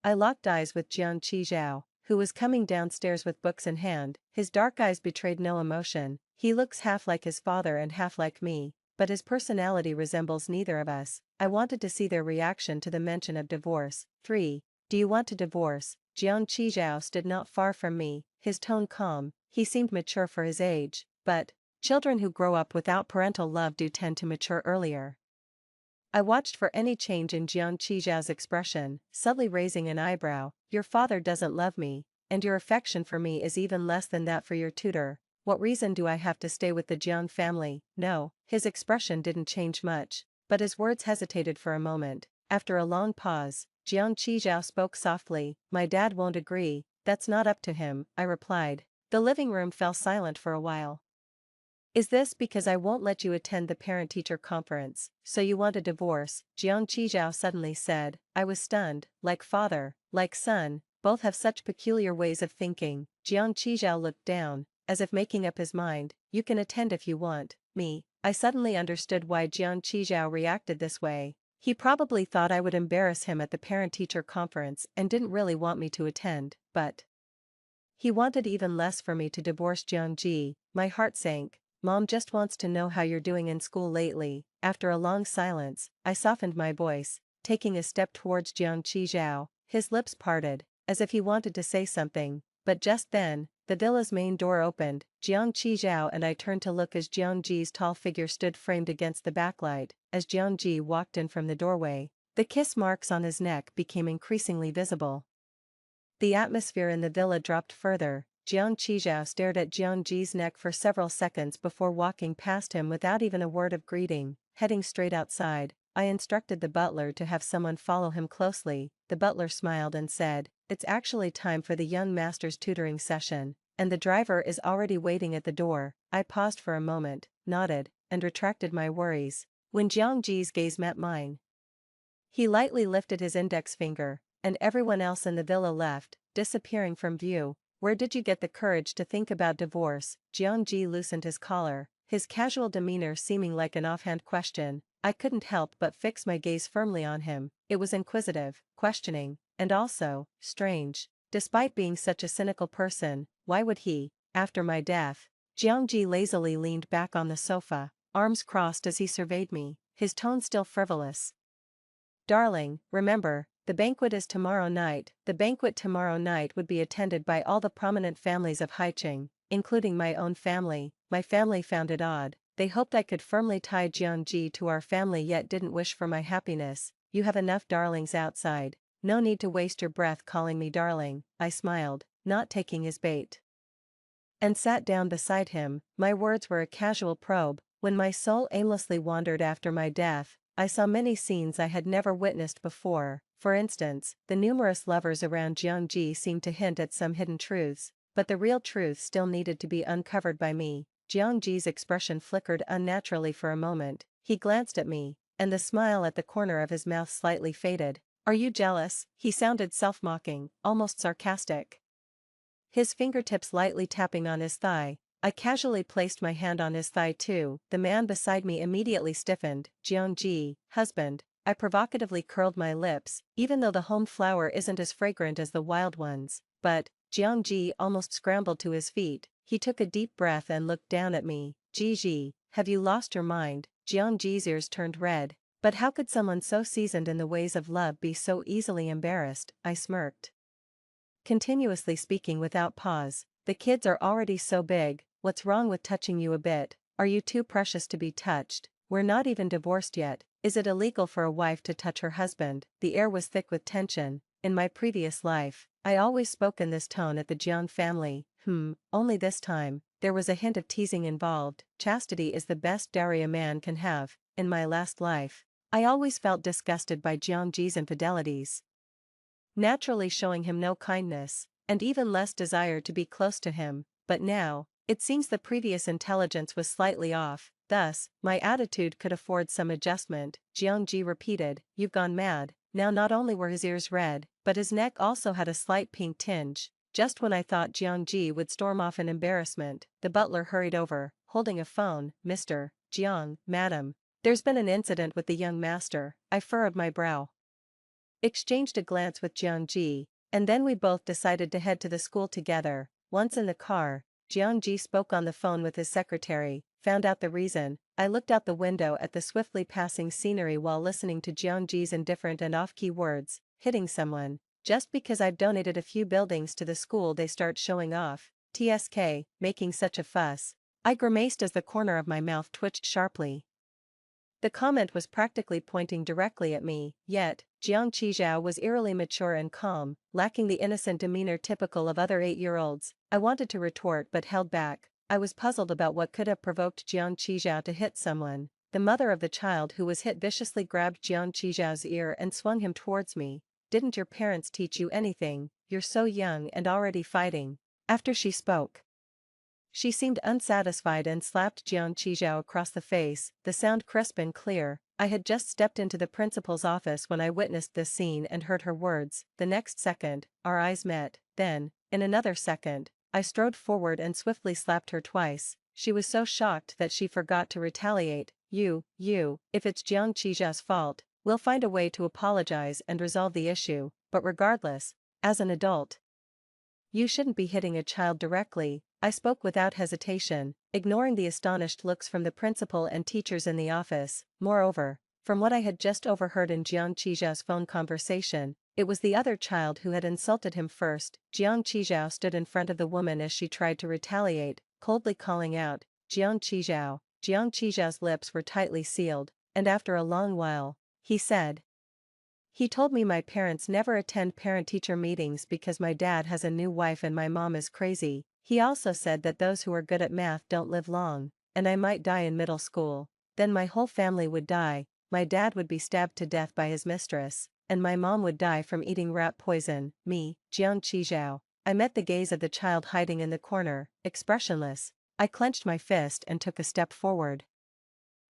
[SPEAKER 1] I locked eyes with Jiang Qizhao, who was coming downstairs with books in hand. His dark eyes betrayed no emotion. He looks half like his father and half like me, but his personality resembles neither of us. I wanted to see their reaction to the mention of divorce. 3. "Do you want to divorce?" Jiang Qizhao stood not far from me, his tone calm. He seemed mature for his age, but children who grow up without parental love do tend to mature earlier. I watched for any change in Jiang Qizhao's expression, subtly raising an eyebrow. "Your father doesn't love me, and your affection for me is even less than that for your tutor. What reason do I have to stay with the Jiang family?" "No." His expression didn't change much, but his words hesitated for a moment. After a long pause, Jiang Qizhao spoke softly. "My dad won't agree." "That's not up to him," I replied. The living room fell silent for a while. "Is this because I won't let you attend the parent-teacher conference, so you want a divorce?" Jiang Qizhao suddenly said. I was stunned. Like father, like son, both have such peculiar ways of thinking. Jiang Qizhao looked down, as if making up his mind. "You can attend if you want me." I suddenly understood why Jiang Qizhao reacted this way. He probably thought I would embarrass him at the parent-teacher conference and didn't really want me to attend, but he wanted even less for me to divorce Jiangji. My heart sank. "Mom just wants to know how you're doing in school lately." After a long silence, I softened my voice, taking a step towards Jiang Qizhao. His lips parted, as if he wanted to say something, but just then, the villa's main door opened. Jiang Qizhao and I turned to look as Jiangji's tall figure stood framed against the backlight. As Jiangji walked in from the doorway, the kiss marks on his neck became increasingly visible. The atmosphere in the villa dropped further. Jiang Qizhao stared at Jiangji's neck for several seconds before walking past him without even a word of greeting. Heading straight outside, I instructed the butler to have someone follow him closely. The butler smiled and said, "It's actually time for the young master's tutoring session, and the driver is already waiting at the door." I paused for a moment, nodded, and retracted my worries. When Jiangji's gaze met mine, he lightly lifted his index finger, and everyone else in the villa left, disappearing from view. "Where did you get the courage to think about divorce?" Jiangji loosened his collar, his casual demeanor seeming like an offhand question. I couldn't help but fix my gaze firmly on him. It was inquisitive, questioning, and also strange. Despite being such a cynical person, why would he, after my death, Jiangji lazily leaned back on the sofa, arms crossed as he surveyed me, his tone still frivolous. Darling, remember, the banquet is tomorrow night. The banquet tomorrow night would be attended by all the prominent families of Haicheng, including my own family. My family found it odd. They hoped I could firmly tie Jiangji to our family yet didn't wish for my happiness. You have enough darlings outside. No need to waste your breath calling me darling, I smiled, not taking his bait. And sat down beside him. My words were a casual probe. When my soul aimlessly wandered after my death, I saw many scenes I had never witnessed before. For instance, the numerous lovers around Jiangji seemed to hint at some hidden truths, but the real truth still needed to be uncovered by me. Jiangji's expression flickered unnaturally for a moment. He glanced at me, and the smile at the corner of his mouth slightly faded. Are you jealous? He sounded self-mocking, almost sarcastic. His fingertips lightly tapping on his thigh. I casually placed my hand on his thigh too. The man beside me immediately stiffened. Jiangji, husband. I provocatively curled my lips, even though the home flower isn't as fragrant as the wild ones. But, Jiangji almost scrambled to his feet. He took a deep breath and looked down at me. Ji, have you lost your mind? Jiangji's ears turned red. But how could someone so seasoned in the ways of love be so easily embarrassed? I smirked. Continuously speaking without pause. The kids are already so big, what's wrong with touching you a bit? Are you too precious to be touched? We're not even divorced yet. Is it illegal for a wife to touch her husband? The air was thick with tension. In my previous life, I always spoke in this tone at the Jiang family. Only this time, there was a hint of teasing involved. Chastity is the best dowry a man can have. In my last life, I always felt disgusted by Jiangji's infidelities, naturally showing him no kindness, and even less desire to be close to him, but now, it seems the previous intelligence was slightly off, thus, my attitude could afford some adjustment. Jiangji repeated, you've gone mad. Now not only were his ears red, but his neck also had a slight pink tinge. Just when I thought Jiangji would storm off in embarrassment, the butler hurried over, holding a phone. Mr. Jiang, madam, there's been an incident with the young master. I furrowed my brow, exchanged a glance with Jiangji, and then we both decided to head to the school together. Once in the car, Jiangji spoke on the phone with his secretary, found out the reason. I looked out the window at the swiftly passing scenery while listening to Jiangji's indifferent and off-key words. Hitting someone. Just because I've donated a few buildings to the school they start showing off. TSK, making such a fuss. I grimaced as the corner of my mouth twitched sharply. The comment was practically pointing directly at me, yet, Jiang Qizhao was eerily mature and calm, lacking the innocent demeanor typical of other 8-year-olds. I wanted to retort but held back. I was puzzled about what could have provoked Jiang Qizhao to hit someone. The mother of the child who was hit viciously grabbed Jiang Qizhao's ear and swung him towards me. Didn't your parents teach you anything? You're so young and already fighting. After she spoke, she seemed unsatisfied and slapped Jiang Qizhao across the face, the sound crisp and clear. I had just stepped into the principal's office when I witnessed this scene and heard her words. The next second, our eyes met. Then, in another second, I strode forward and swiftly slapped her twice. She was so shocked that she forgot to retaliate. If it's Jiang Qizhao's fault, we'll find a way to apologize and resolve the issue, but regardless, as an adult, you shouldn't be hitting a child directly. I spoke without hesitation, ignoring the astonished looks from the principal and teachers in the office. Moreover, from what I had just overheard in Jiang Qizhao's phone conversation, it was the other child who had insulted him first. Jiang Qizhao stood in front of the woman as she tried to retaliate, coldly calling out, Jiang Qizhao. Jiang Qizhao's lips were tightly sealed, and after a long while, he said, he told me my parents never attend parent-teacher meetings because my dad has a new wife and my mom is crazy. He also said that those who are good at math don't live long, and I might die in middle school. Then my whole family would die. My dad would be stabbed to death by his mistress, and my mom would die from eating rat poison. Me, Jiang Qizhao. I met the gaze of the child hiding in the corner, expressionless. I clenched my fist and took a step forward.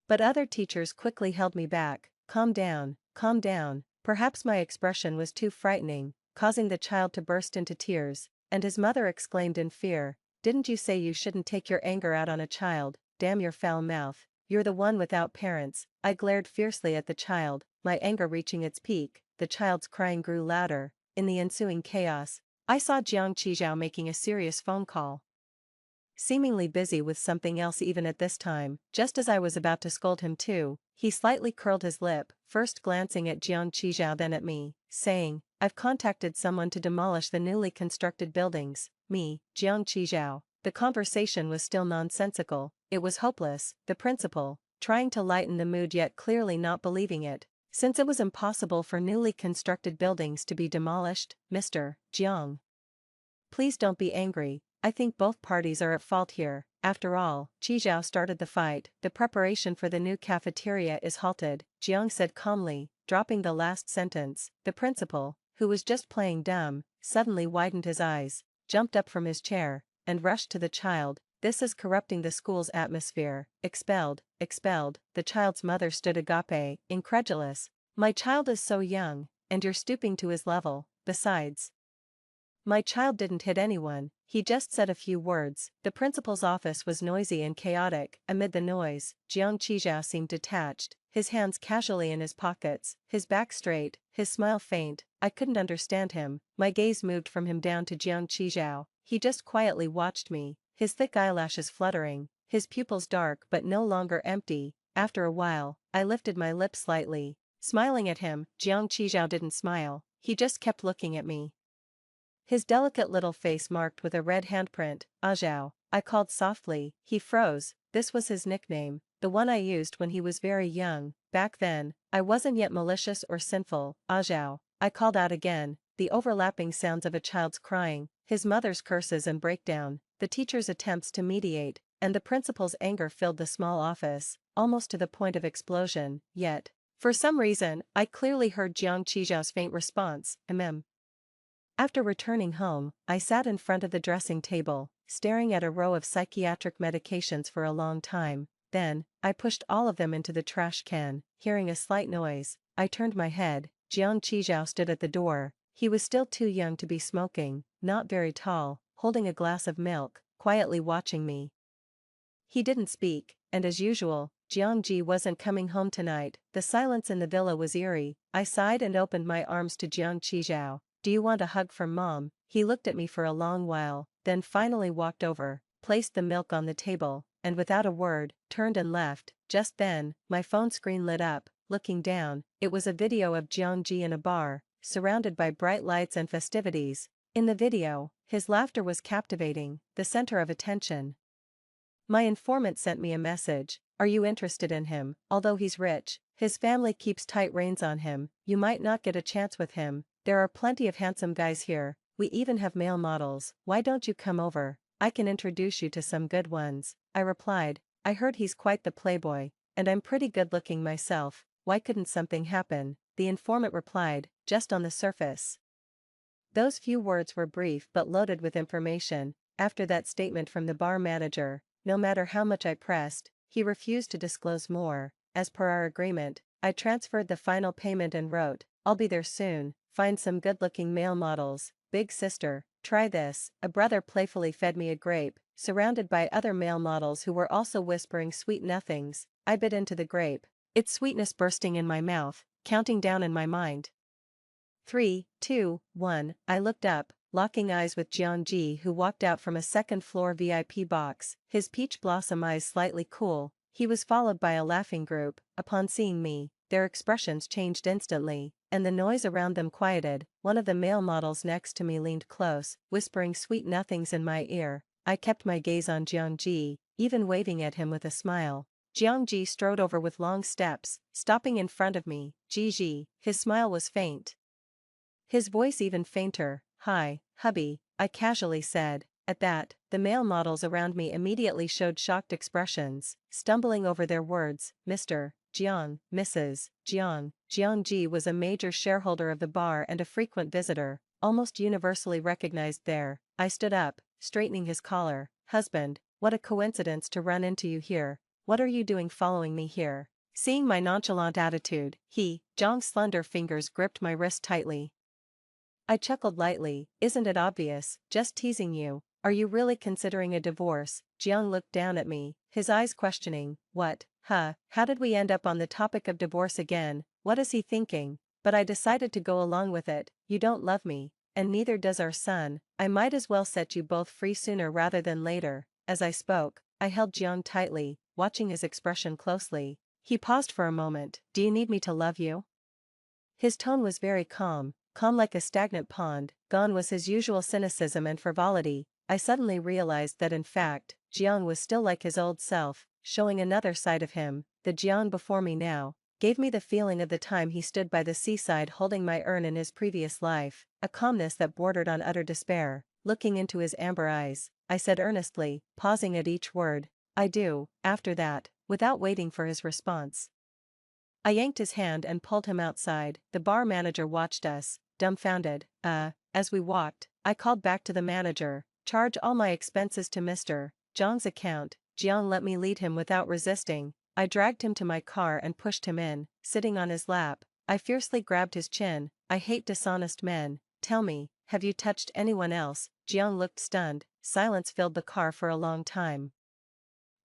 [SPEAKER 1] But other teachers quickly held me back. Calm down, calm down. Perhaps my expression was too frightening, causing the child to burst into tears, and his mother exclaimed in fear, didn't you say you shouldn't take your anger out on a child? Damn your foul mouth, you're the one without parents. I glared fiercely at the child, my anger reaching its peak. The child's crying grew louder. In the ensuing chaos, I saw Jiang Qizhao making a serious phone call. seemingly busy with something else even at this time. Just as I was about to scold him too, he slightly curled his lip, first glancing at Jiang Qizhao then at me, saying, "I've contacted someone to demolish the newly constructed buildings." Me, Jiang Qizhao. The conversation was still nonsensical, it was hopeless, the principal, trying to lighten the mood yet clearly not believing it. Since it was impossible for newly constructed buildings to be demolished, Mr. Jiang. Please don't be angry, I think both parties are at fault here. After all, Qizhao started the fight. The preparation for the new cafeteria is halted, Jiang said calmly, dropping the last sentence. The principal, who was just playing dumb, suddenly widened his eyes, jumped up from his chair, and rushed to the child. "This is corrupting the school's atmosphere. Expelled, expelled." The child's mother stood agape, incredulous. "My child is so young, and you're stooping to his level. Besides, my child didn't hit anyone, he just said a few words." The principal's office was noisy and chaotic. Amid the noise, Jiang Qizhao seemed detached, his hands casually in his pockets, his back straight, his smile faint. I couldn't understand him. My gaze moved from him down to Jiang Qizhao. He just quietly watched me, his thick eyelashes fluttering, his pupils dark but no longer empty. After a while, I lifted my lips slightly, smiling at him. Jiang Qizhao didn't smile, he just kept looking at me, his delicate little face marked with a red handprint. "Zhao," I called softly. He froze. This was his nickname, the one I used when he was very young. Back then, I wasn't yet malicious or sinful. "Zhao," I called out again, the overlapping sounds of a child's crying, his mother's curses and breakdown, the teacher's attempts to mediate, and the principal's anger filled the small office, almost to the point of explosion. Yet, for some reason, I clearly heard Jiang Qizhao's faint response, After returning home, I sat in front of the dressing table, staring at a row of psychiatric medications for a long time. Then, I pushed all of them into the trash can. Hearing a slight noise, I turned my head. Jiang Qizhao stood at the door. He was still too young to be smoking, not very tall, holding a glass of milk, quietly watching me. He didn't speak, and as usual, Jiang Ji wasn't coming home tonight. The silence in the villa was eerie. I sighed and opened my arms to Jiang Qizhao. "Do you want a hug from Mom?" He looked at me for a long while, then finally walked over, placed the milk on the table, and without a word, turned and left. Just then, my phone screen lit up. Looking down, it was a video of Jiang Ji in a bar, surrounded by bright lights and festivities. In the video, his laughter was captivating, the center of attention. My informant sent me a message. "Are you interested in him? Although he's rich, his family keeps tight reins on him. You might not get a chance with him. There are plenty of handsome guys here, we even have male models. Why don't you come over? I can introduce you to some good ones." I replied, "I heard he's quite the playboy, and I'm pretty good looking myself. Why couldn't something happen?" The informant replied, "Just on the surface." Those few words were brief but loaded with information. After that statement from the bar manager, no matter how much I pressed, he refused to disclose more. As per our agreement, I transferred the final payment and wrote, "I'll be there soon. Find some good-looking male models. Big sister, try this." A brother playfully fed me a grape, surrounded by other male models who were also whispering sweet nothings. I bit into the grape, its sweetness bursting in my mouth, counting down in my mind. 3, 2, 1. I looked up, locking eyes with Jiang Ji, who walked out from a second-floor VIP box, his peach blossom eyes slightly cool. He was followed by a laughing group. Upon seeing me, their expressions changed instantly, and the noise around them quieted. One of the male models next to me leaned close, whispering sweet nothings in my ear. I kept my gaze on Jiang Ji, even waving at him with a smile. Jiang Ji strode over with long steps, stopping in front of me. "Ji." His smile was faint, his voice even fainter. "Hi, hubby," I casually said. At that, the male models around me immediately showed shocked expressions, stumbling over their words. "Mr. Jiang, Mrs. Jiang." Jiang Ji was a major shareholder of the bar and a frequent visitor, almost universally recognized there. I stood up, straightening his collar. "Husband, what a coincidence to run into you here. What are you doing following me here?" Seeing my nonchalant attitude, Jiang's slender fingers gripped my wrist tightly. I chuckled lightly. "Isn't it obvious? Just teasing you. Are you really considering a divorce?" Jiang looked down at me, his eyes questioning. "What? How did we end up on the topic of divorce again? What is he thinking?" But I decided to go along with it. "You don't love me, and neither does our son. I might as well set you both free sooner rather than later." As I spoke, I held Jiang tightly, watching his expression closely. He paused for a moment. Do you need me to love you? His tone was very calm like a stagnant pond. Gone was his usual cynicism and frivolity. I suddenly realized that in fact, Jiang was still like his old self, showing another side of him. The Jiang before me now gave me the feeling of the time he stood by the seaside holding my urn in his previous life, a calmness that bordered on utter despair. Looking into his amber eyes, I said earnestly, pausing at each word, I do. After that, without waiting for his response, I yanked his hand and pulled him outside. The bar manager watched us, dumbfounded. As we walked, I called back to the manager, charge all my expenses to Mr. Jiang's account. Jiang let me lead him without resisting. I dragged him to my car and pushed him in. Sitting on his lap, I fiercely grabbed his chin. I hate dishonest men. Tell me, have you touched anyone else? Jiang looked stunned. Silence filled the car for a long time.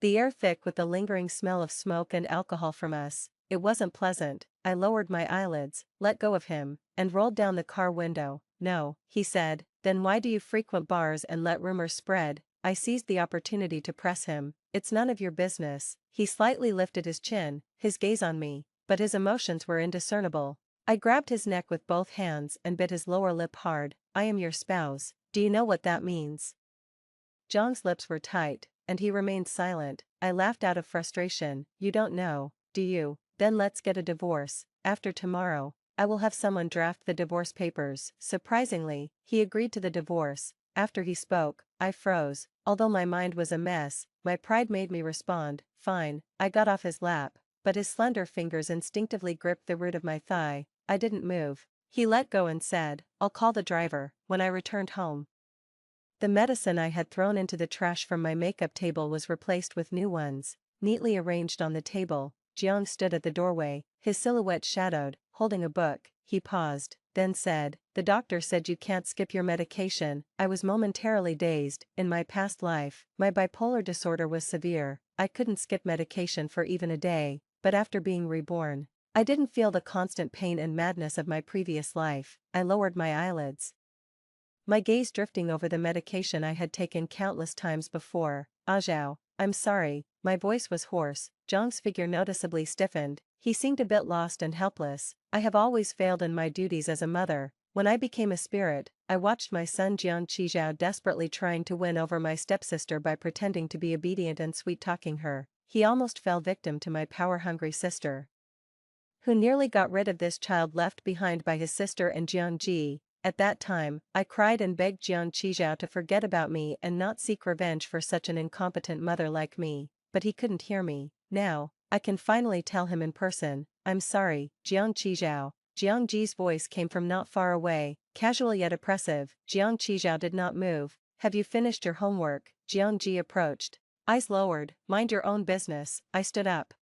[SPEAKER 1] The air thick with the lingering smell of smoke and alcohol from us. It wasn't pleasant. I lowered my eyelids, let go of him, and rolled down the car window. No, he said, then why do you frequent bars and let rumors spread? I seized the opportunity to press him. It's none of your business. He slightly lifted his chin, his gaze on me, but his emotions were indiscernible. I grabbed his neck with both hands and bit his lower lip hard. I am your spouse. Do you know what that means? Jiang's lips were tight, and he remained silent. I laughed out of frustration. You don't know, do you? Then let's get a divorce. After tomorrow, I will have someone draft the divorce papers. Surprisingly, he agreed to the divorce. After he spoke, I froze. Although my mind was a mess, my pride made me respond, fine. I got off his lap, but his slender fingers instinctively gripped the root of my thigh. I didn't move. He let go and said, I'll call the driver. When I returned home, the medicine I had thrown into the trash from my makeup table was replaced with new ones, neatly arranged on the table. Jiang stood at the doorway, his silhouette shadowed, holding a book. He paused, then said, the doctor said you can't skip your medication. I was momentarily dazed. In my past life, my bipolar disorder was severe. I couldn't skip medication for even a day, but after being reborn, I didn't feel the constant pain and madness of my previous life. I lowered my eyelids, my gaze drifting over the medication I had taken countless times before. Zhao, I'm sorry. My voice was hoarse. Jiang's figure noticeably stiffened. He seemed a bit lost and helpless. I have always failed in my duties as a mother. When I became a spirit, I watched my son Jiang Qizhao desperately trying to win over my stepsister by pretending to be obedient and sweet-talking her. He almost fell victim to my power-hungry sister, who nearly got rid of this child left behind by his sister and Jiang Ji. At that time, I cried and begged Jiang Qizhao to forget about me and not seek revenge for such an incompetent mother like me, but he couldn't hear me. Now, I can finally tell him in person, I'm sorry, Jiang Qizhao. Jiang Ji's voice came from not far away, casual yet oppressive. Jiang Qizhao did not move. Have you finished your homework? Jiang Ji approached, eyes lowered. Mind your own business. I stood up,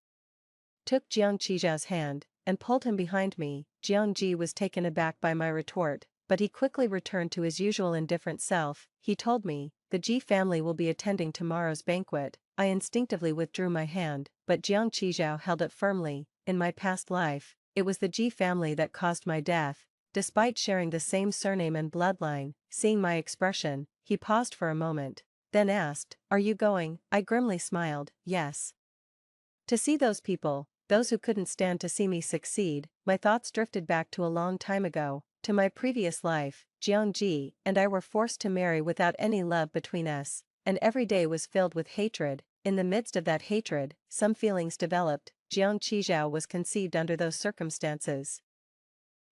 [SPEAKER 1] took Jiang Qizhao's hand, and pulled him behind me. Jiang Ji was taken aback by my retort, but he quickly returned to his usual indifferent self. He told me, the Ji family will be attending tomorrow's banquet. I instinctively withdrew my hand, but Jiang Qizhao held it firmly. In my past life, it was the Ji family that caused my death. Despite sharing the same surname and bloodline, seeing my expression, he paused for a moment, then asked, are you going? I grimly smiled, yes. To see those people, those who couldn't stand to see me succeed. My thoughts drifted back to a long time ago, to my previous life. Jiang Ji and I were forced to marry without any love between us, and every day was filled with hatred. In the midst of that hatred, some feelings developed. Jiang Qizhao was conceived under those circumstances.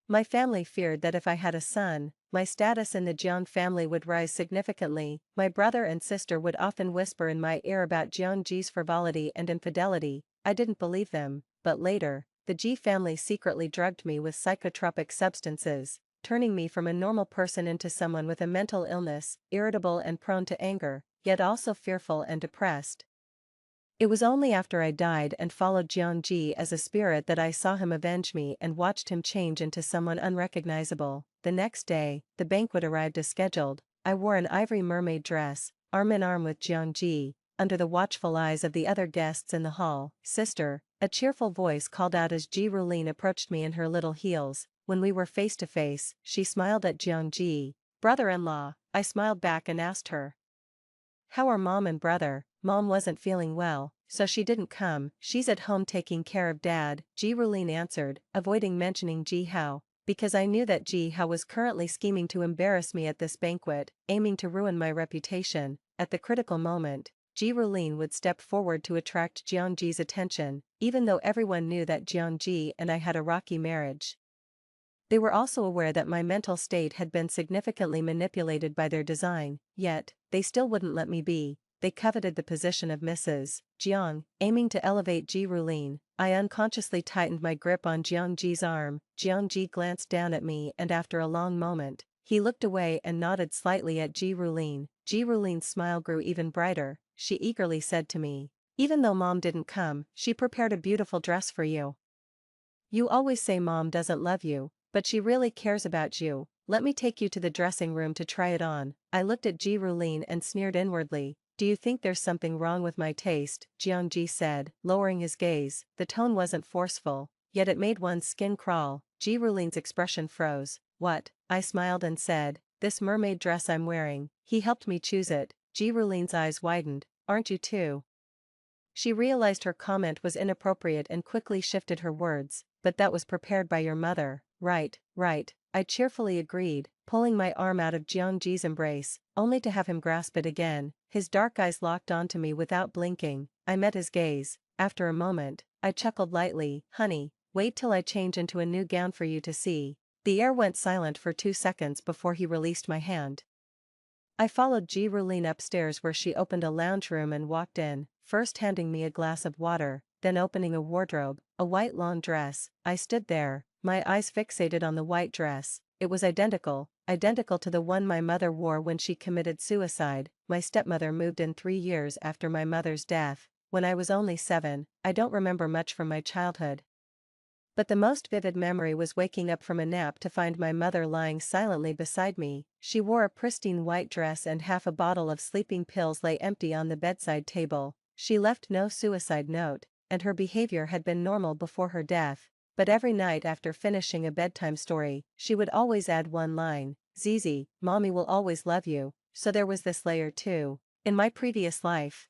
[SPEAKER 1] My family feared that if I had a son, my status in the Jiang family would rise significantly. My brother and sister would often whisper in my ear about Jiang Ji's frivolity and infidelity. I didn't believe them, but later, the Ji family secretly drugged me with psychotropic substances, turning me from a normal person into someone with a mental illness, irritable and prone to anger, yet also fearful and depressed. It was only after I died and followed Jiang Ji as a spirit that I saw him avenge me and watched him change into someone unrecognizable. The next day, the banquet arrived as scheduled. I wore an ivory mermaid dress, arm in arm with Jiang Ji, under the watchful eyes of the other guests in the hall. Sister, a cheerful voice called out as Ji Rulin approached me in her little heels. When we were face to face, she smiled at Jiang Ji. Brother-in-law, I smiled back and asked her, how are mom and brother? Mom wasn't feeling well, so she didn't come, she's at home taking care of dad, Ji Rulin answered, avoiding mentioning Ji Hao, because I knew that Ji Hao was currently scheming to embarrass me at this banquet, aiming to ruin my reputation. At the critical moment, Ji Rulin would step forward to attract Jiangji's attention, even though everyone knew that Jiangji and I had a rocky marriage. They were also aware that my mental state had been significantly manipulated by their design, yet, they still wouldn't let me be. They coveted the position of Mrs. Jiang, aiming to elevate Ji Rulin. I unconsciously tightened my grip on Jiangji's arm. Jiangji glanced down at me and after a long moment, he looked away and nodded slightly at Ji Rulin. Ji Rulin's smile grew even brighter. She eagerly said to me, "Even though mom didn't come, she prepared a beautiful dress for you. You always say mom doesn't love you, but she really cares about you. Let me take you to the dressing room to try it on." I looked at Ji Rulin and sneered inwardly. "Do you think there's something wrong with my taste?" Jiangji said, lowering his gaze. The tone wasn't forceful, yet it made one's skin crawl. Ji Rulin's expression froze. "What?" I smiled and said, "This mermaid dress I'm wearing." He helped me choose it. Ji Rulin's eyes widened. "Aren't you too?" She realized her comment was inappropriate and quickly shifted her words, "But that was prepared by your mother." Right, right, I cheerfully agreed, pulling my arm out of Jiangji's embrace, only to have him grasp it again. His dark eyes locked onto me without blinking. I met his gaze. After a moment, I chuckled lightly. "Honey, wait till I change into a new gown for you to see." The air went silent for 2 seconds before he released my hand. I followed Ji Rulin upstairs where she opened a lounge room and walked in, first handing me a glass of water, then opening a wardrobe, a white lawn dress. I stood there, my eyes fixated on the white dress. It was identical to the one my mother wore when she committed suicide. My stepmother moved in 3 years after my mother's death, when I was only 7. I don't remember much from my childhood, but the most vivid memory was waking up from a nap to find my mother lying silently beside me. She wore a pristine white dress and half a bottle of sleeping pills lay empty on the bedside table. She left no suicide note, and her behavior had been normal before her death, but every night after finishing a bedtime story, she would always add one line, "Zizi, mommy will always love you." So there was this layer too. In my previous life,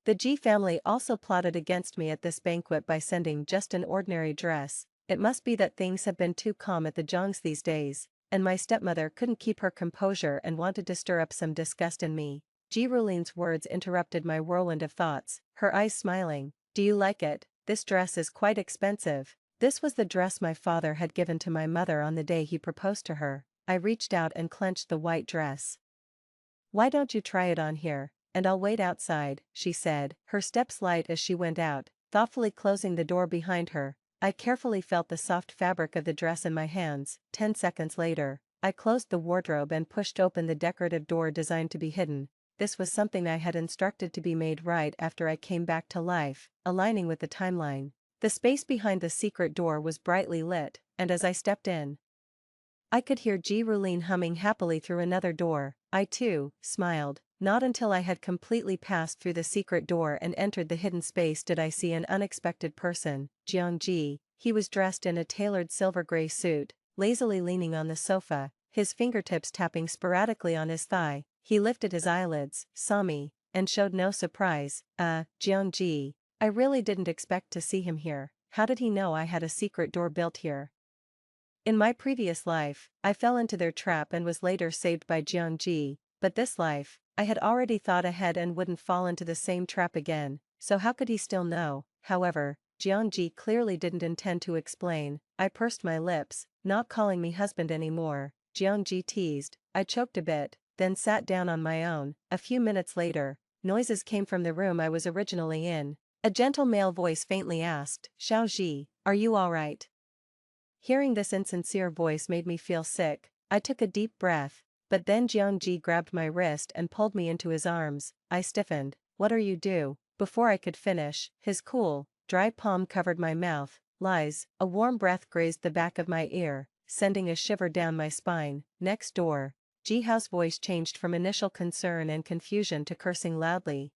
[SPEAKER 1] the Ji family also plotted against me at this banquet by sending just an ordinary dress. It must be that things have been too calm at the Zhongs these days, and my stepmother couldn't keep her composure and wanted to stir up some disgust in me. Ji Rulin's words interrupted my whirlwind of thoughts, her eyes smiling. "Do you like it? This dress is quite expensive." This was the dress my father had given to my mother on the day he proposed to her. I reached out and clenched the white dress. "Why don't you try it on here, and I'll wait outside," she said, her steps light as she went out, thoughtfully closing the door behind her. I carefully felt the soft fabric of the dress in my hands. 10 seconds later, I closed the wardrobe and pushed open the decorative door designed to be hidden. This was something I had instructed to be made right after I came back to life, aligning with the timeline. The space behind the secret door was brightly lit, and as I stepped in, I could hear Ji Rulin humming happily through another door. I too smiled. Not until I had completely passed through the secret door and entered the hidden space did I see an unexpected person, Jiangji. He was dressed in a tailored silver-gray suit, lazily leaning on the sofa, his fingertips tapping sporadically on his thigh. He lifted his eyelids, saw me, and showed no surprise. Jiangji, I really didn't expect to see him here. How did he know I had a secret door built here? In my previous life, I fell into their trap and was later saved by Jiangji, but this life, I had already thought ahead and wouldn't fall into the same trap again, so how could he still know? However, Jiangji clearly didn't intend to explain. I pursed my lips, "Not calling me husband anymore," Jiangji teased. I choked a bit, then sat down on my own. A few minutes later, noises came from the room I was originally in. A gentle male voice faintly asked, "Xiaoji, are you alright?" Hearing this insincere voice made me feel sick. I took a deep breath, but then Jiangji grabbed my wrist and pulled me into his arms. I stiffened. "What are you do?" Before I could finish, his cool, dry palm covered my mouth. Lies, a warm breath grazed the back of my ear, sending a shiver down my spine. Next door, Ji Hao's voice changed from initial concern and confusion to cursing loudly.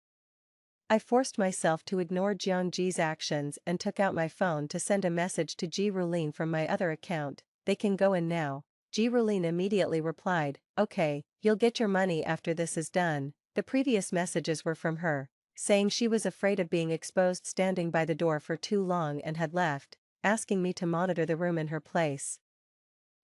[SPEAKER 1] I forced myself to ignore Jiangji's actions and took out my phone to send a message to Ji Rulin from my other account. "They can go in now." Ji Rulin immediately replied, "Okay, you'll get your money after this is done." The previous messages were from her, saying she was afraid of being exposed standing by the door for too long and had left, asking me to monitor the room in her place.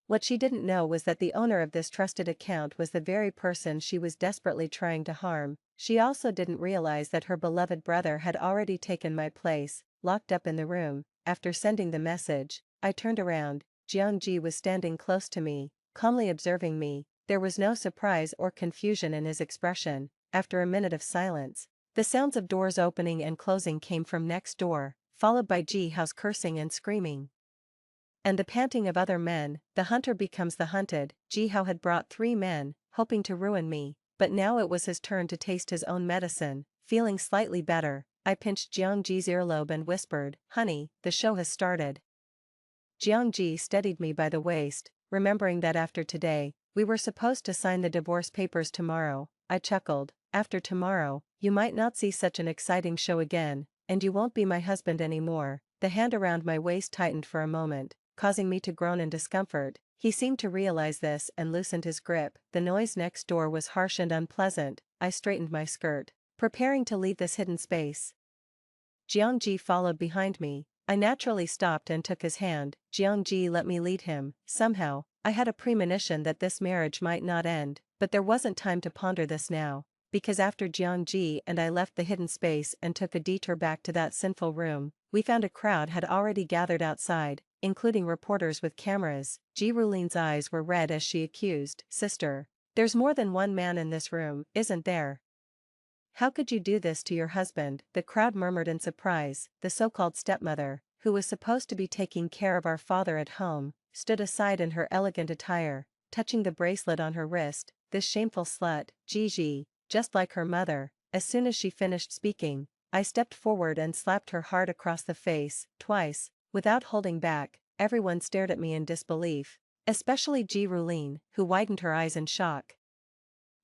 [SPEAKER 1] What she didn't know was that the owner of this trusted account was the very person she was desperately trying to harm. She also didn't realize that her beloved brother had already taken my place, locked up in the room. After sending the message, I turned around. Jiangji was standing close to me, calmly observing me. There was no surprise or confusion in his expression. After a minute of silence, the sounds of doors opening and closing came from next door, followed by Ji Hao's cursing and screaming. And the panting of other men. The hunter becomes the hunted. Ji Hao had brought 3 men, hoping to ruin me, but now it was his turn to taste his own medicine. Feeling slightly better, I pinched Jiang Ji's earlobe and whispered, "Honey, the show has started." Jiang Ji steadied me by the waist, remembering that after today, we were supposed to sign the divorce papers tomorrow. I chuckled, "After tomorrow, you might not see such an exciting show again, and you won't be my husband anymore." The hand around my waist tightened for a moment, causing me to groan in discomfort. He seemed to realize this and loosened his grip. The noise next door was harsh and unpleasant. I straightened my skirt, preparing to leave this hidden space. Jiang Ji followed behind me. I naturally stopped and took his hand. Jiang Ji let me lead him. Somehow, I had a premonition that this marriage might not end, but there wasn't time to ponder this now, because after Jiang Ji and I left the hidden space and took a detour back to that sinful room, we found a crowd had already gathered outside, including reporters with cameras. Ji Rulin's eyes were red as she accused, "Sister, there's more than one man in this room, isn't there? How could you do this to your husband?" The crowd murmured in surprise. The so-called stepmother, who was supposed to be taking care of our father at home, stood aside in her elegant attire, touching the bracelet on her wrist. This shameful slut, Gigi, just like her mother. As soon as she finished speaking, I stepped forward and slapped her hard across the face, twice, without holding back. Everyone stared at me in disbelief, especially Ji Rulin, who widened her eyes in shock.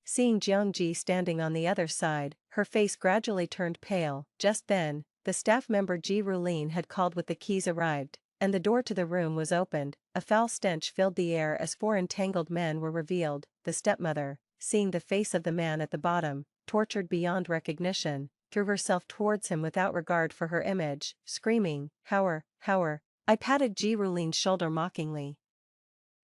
[SPEAKER 1] Seeing Jiang Ji standing on the other side, her face gradually turned pale. Just then, the staff member Ji Rulin had called with the keys arrived, and the door to the room was opened. A foul stench filled the air as 4 entangled men were revealed. The stepmother, seeing the face of the man at the bottom, tortured beyond recognition, threw herself towards him without regard for her image, screaming, "Howard, Howard." I patted Ji Rulin's shoulder mockingly.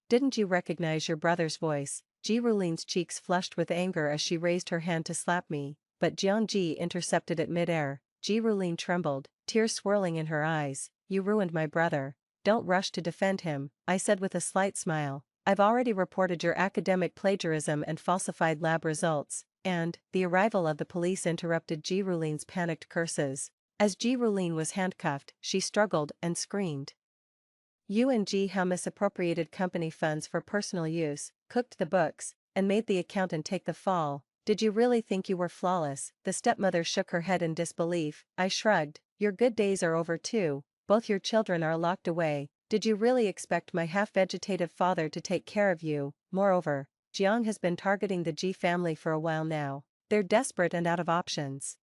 [SPEAKER 1] "Didn't you recognize your brother's voice?" Ji Rulin's cheeks flushed with anger as she raised her hand to slap me, but Jiang Ji intercepted it mid-air. Ji Rulin trembled, tears swirling in her eyes. "You ruined my brother. Don't rush to defend him," I said with a slight smile. "I've already reported your academic plagiarism and falsified lab results." And the arrival of the police interrupted Ji Rulin's panicked curses. As Ji Rulin was handcuffed, she struggled and screamed. "You and Ji Hao misappropriated company funds for personal use, cooked the books, and made the accountant take the fall. Did you really think you were flawless?" The stepmother shook her head in disbelief. I shrugged. "Your good days are over too. Both your children are locked away. Did you really expect my half-vegetative father to take care of you? Moreover, Jiang has been targeting the Ji family for a while now. They're desperate and out of options.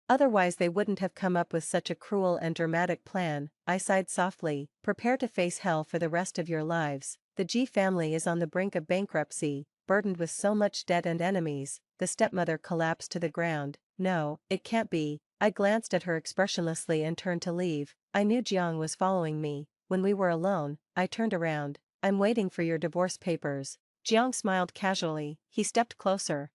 [SPEAKER 1] Otherwise they wouldn't have come up with such a cruel and dramatic plan." I sighed softly. "Prepare to face hell for the rest of your lives. The Ji family is on the brink of bankruptcy, burdened with so much debt and enemies." The stepmother collapsed to the ground. "No, it can't be." I glanced at her expressionlessly and turned to leave. I knew Jiang was following me. When we were alone, I turned around. "I'm waiting for your divorce papers." Jiang smiled casually. He stepped closer,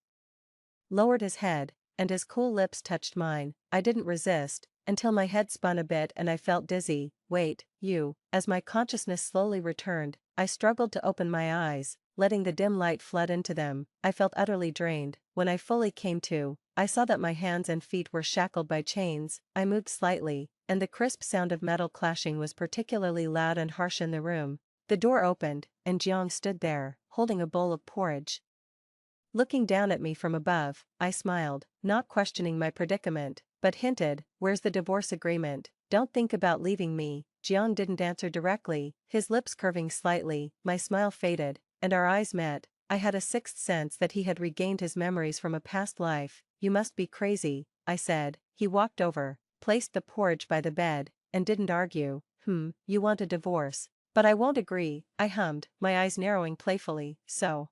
[SPEAKER 1] lowered his head, and his cool lips touched mine. I didn't resist, until my head spun a bit and I felt dizzy. "Wait, you." As my consciousness slowly returned, I struggled to open my eyes, letting the dim light flood into them. I felt utterly drained. When I fully came to, I saw that my hands and feet were shackled by chains. I moved slightly, and the crisp sound of metal clashing was particularly loud and harsh in the room. The door opened, and Jiang stood there, holding a bowl of porridge. Looking down at me from above, I smiled, not questioning my predicament, but hinted, "Where's the divorce agreement? Don't think about leaving me." Jiang didn't answer directly, his lips curving slightly. My smile faded, and our eyes met. I had a sixth sense that he had regained his memories from a past life. "You must be crazy," I said. He walked over, placed the porridge by the bed, and didn't argue. You want a divorce. But I won't agree," I hummed, my eyes narrowing playfully. "So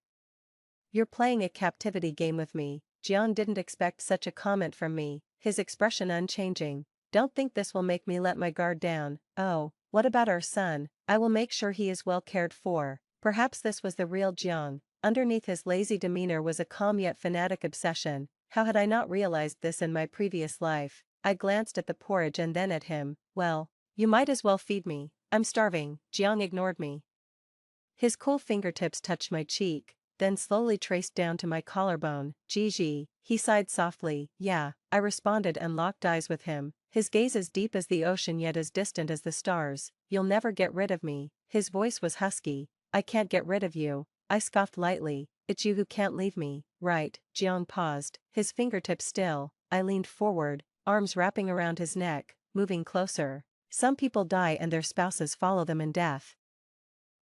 [SPEAKER 1] you're playing a captivity game with me." Jiang didn't expect such a comment from me, his expression unchanging. Don't think this will make me let my guard down. Oh, what about our son? I will make sure he is well cared for. Perhaps this was the real Jiang. Underneath his lazy demeanor was a calm yet fanatic obsession. How had I not realized this in my previous life? I glanced at the porridge and then at him. Well, you might as well feed me. I'm starving. Jiang ignored me. His cool fingertips touched my cheek, then slowly traced down to my collarbone. Gigi, he sighed softly. Yeah, I responded and locked eyes with him, his gaze as deep as the ocean yet as distant as the stars. You'll never get rid of me. His voice was husky. I can't get rid of you. I scoffed lightly. It's you who can't leave me, right? Jiang paused, his fingertips still. I leaned forward, arms wrapping around his neck, moving closer. Some people die and their spouses follow them in death.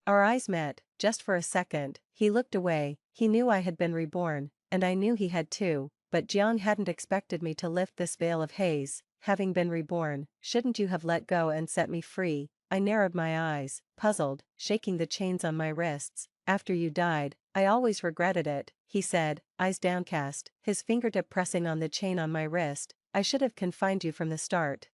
[SPEAKER 1] Our eyes met, just for a second. He looked away. He knew I had been reborn, and I knew he had too, but Jiang hadn't expected me to lift this veil of haze. Having been reborn, shouldn't you have let go and set me free? I narrowed my eyes, puzzled, shaking the chains on my wrists. After you died, I always regretted it, he said, eyes downcast, his fingertip pressing on the chain on my wrist. I should have confined you from the start.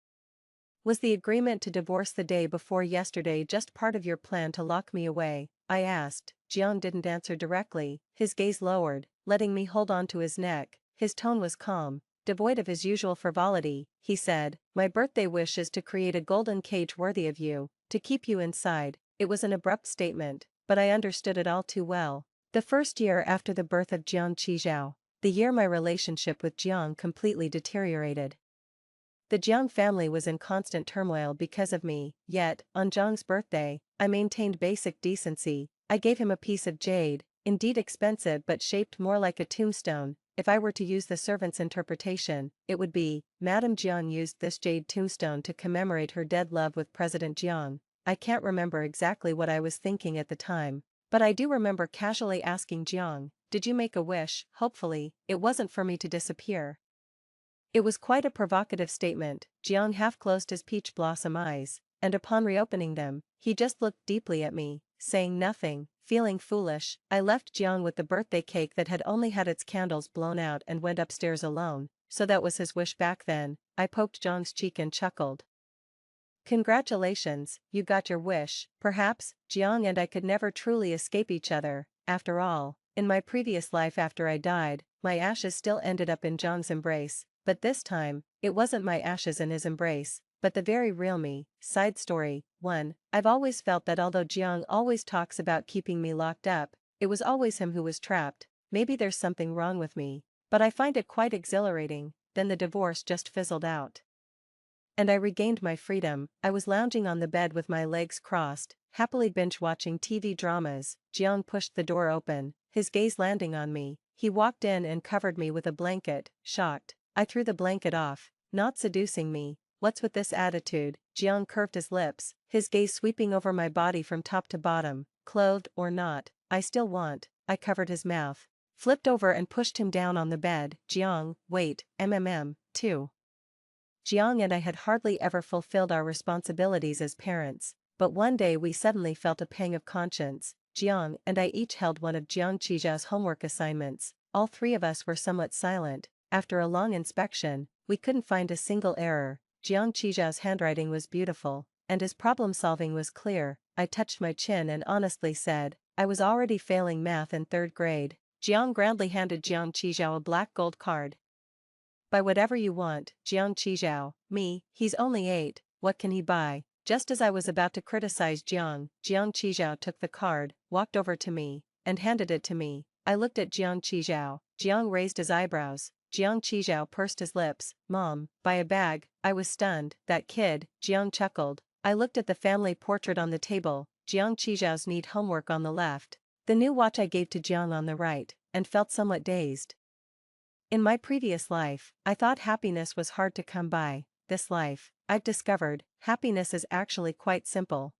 [SPEAKER 1] Was the agreement to divorce the day before yesterday just part of your plan to lock me away? I asked. Jiang didn't answer directly, his gaze lowered, letting me hold on to his neck. His tone was calm, devoid of his usual frivolity. He said, my birthday wish is to create a golden cage worthy of you, to keep you inside. It was an abrupt statement, but I understood it all too well. The first year after the birth of Jiang Qizhao, the year my relationship with Jiang completely deteriorated. The Jiang family was in constant turmoil because of me, yet, on Jiang's birthday, I maintained basic decency. I gave him a piece of jade, indeed expensive but shaped more like a tombstone. If I were to use the servant's interpretation, it would be, Madame Jiang used this jade tombstone to commemorate her dead love with President Jiang. I can't remember exactly what I was thinking at the time, but I do remember casually asking Jiang, did you make a wish? Hopefully, it wasn't for me to disappear. It was quite a provocative statement. Jiang half closed his peach blossom eyes, and upon reopening them, he just looked deeply at me, saying nothing. Feeling foolish, I left Jiang with the birthday cake that had only had its candles blown out and went upstairs alone. So that was his wish back then. I poked Jiang's cheek and chuckled. Congratulations, you got your wish. Perhaps, Jiang and I could never truly escape each other. After all, in my previous life after I died, my ashes still ended up in Jiang's embrace. But this time, it wasn't my ashes in his embrace, but the very real me. Side story 1. I've always felt that although Jiang always talks about keeping me locked up, it was always him who was trapped. Maybe there's something wrong with me, but I find it quite exhilarating. Then the divorce just fizzled out. And I regained my freedom. I was lounging on the bed with my legs crossed, happily binge-watching TV dramas. Jiang pushed the door open, his gaze landing on me. He walked in and covered me with a blanket, shocked. I threw the blanket off. Not seducing me. What's with this attitude? Jiang curved his lips, his gaze sweeping over my body from top to bottom. Clothed or not, I still want. I covered his mouth, flipped over and pushed him down on the bed. Jiang, wait, too. Jiang and I had hardly ever fulfilled our responsibilities as parents, but one day we suddenly felt a pang of conscience. Jiang and I each held one of Jiang Qizhao's homework assignments. All three of us were somewhat silent. After a long inspection, we couldn't find a single error. Jiang Qizhao's handwriting was beautiful, and his problem-solving was clear. I touched my chin and honestly said, I was already failing math in 3rd grade. Jiang grandly handed Jiang Qizhao a black gold card. Buy whatever you want, Jiang Qizhao. Me, he's only 8, what can he buy? Just as I was about to criticize Jiang, Jiang Qizhao took the card, walked over to me, and handed it to me. I looked at Jiang Qizhao. Jiang raised his eyebrows. Jiang Qizhao pursed his lips. Mom, buy a bag. I was stunned. That kid, Jiang chuckled. I looked at the family portrait on the table, Jiang Qizhao's neat homework on the left, the new watch I gave to Jiang on the right, and felt somewhat dazed. In my previous life, I thought happiness was hard to come by. This life, I've discovered, happiness is actually quite simple.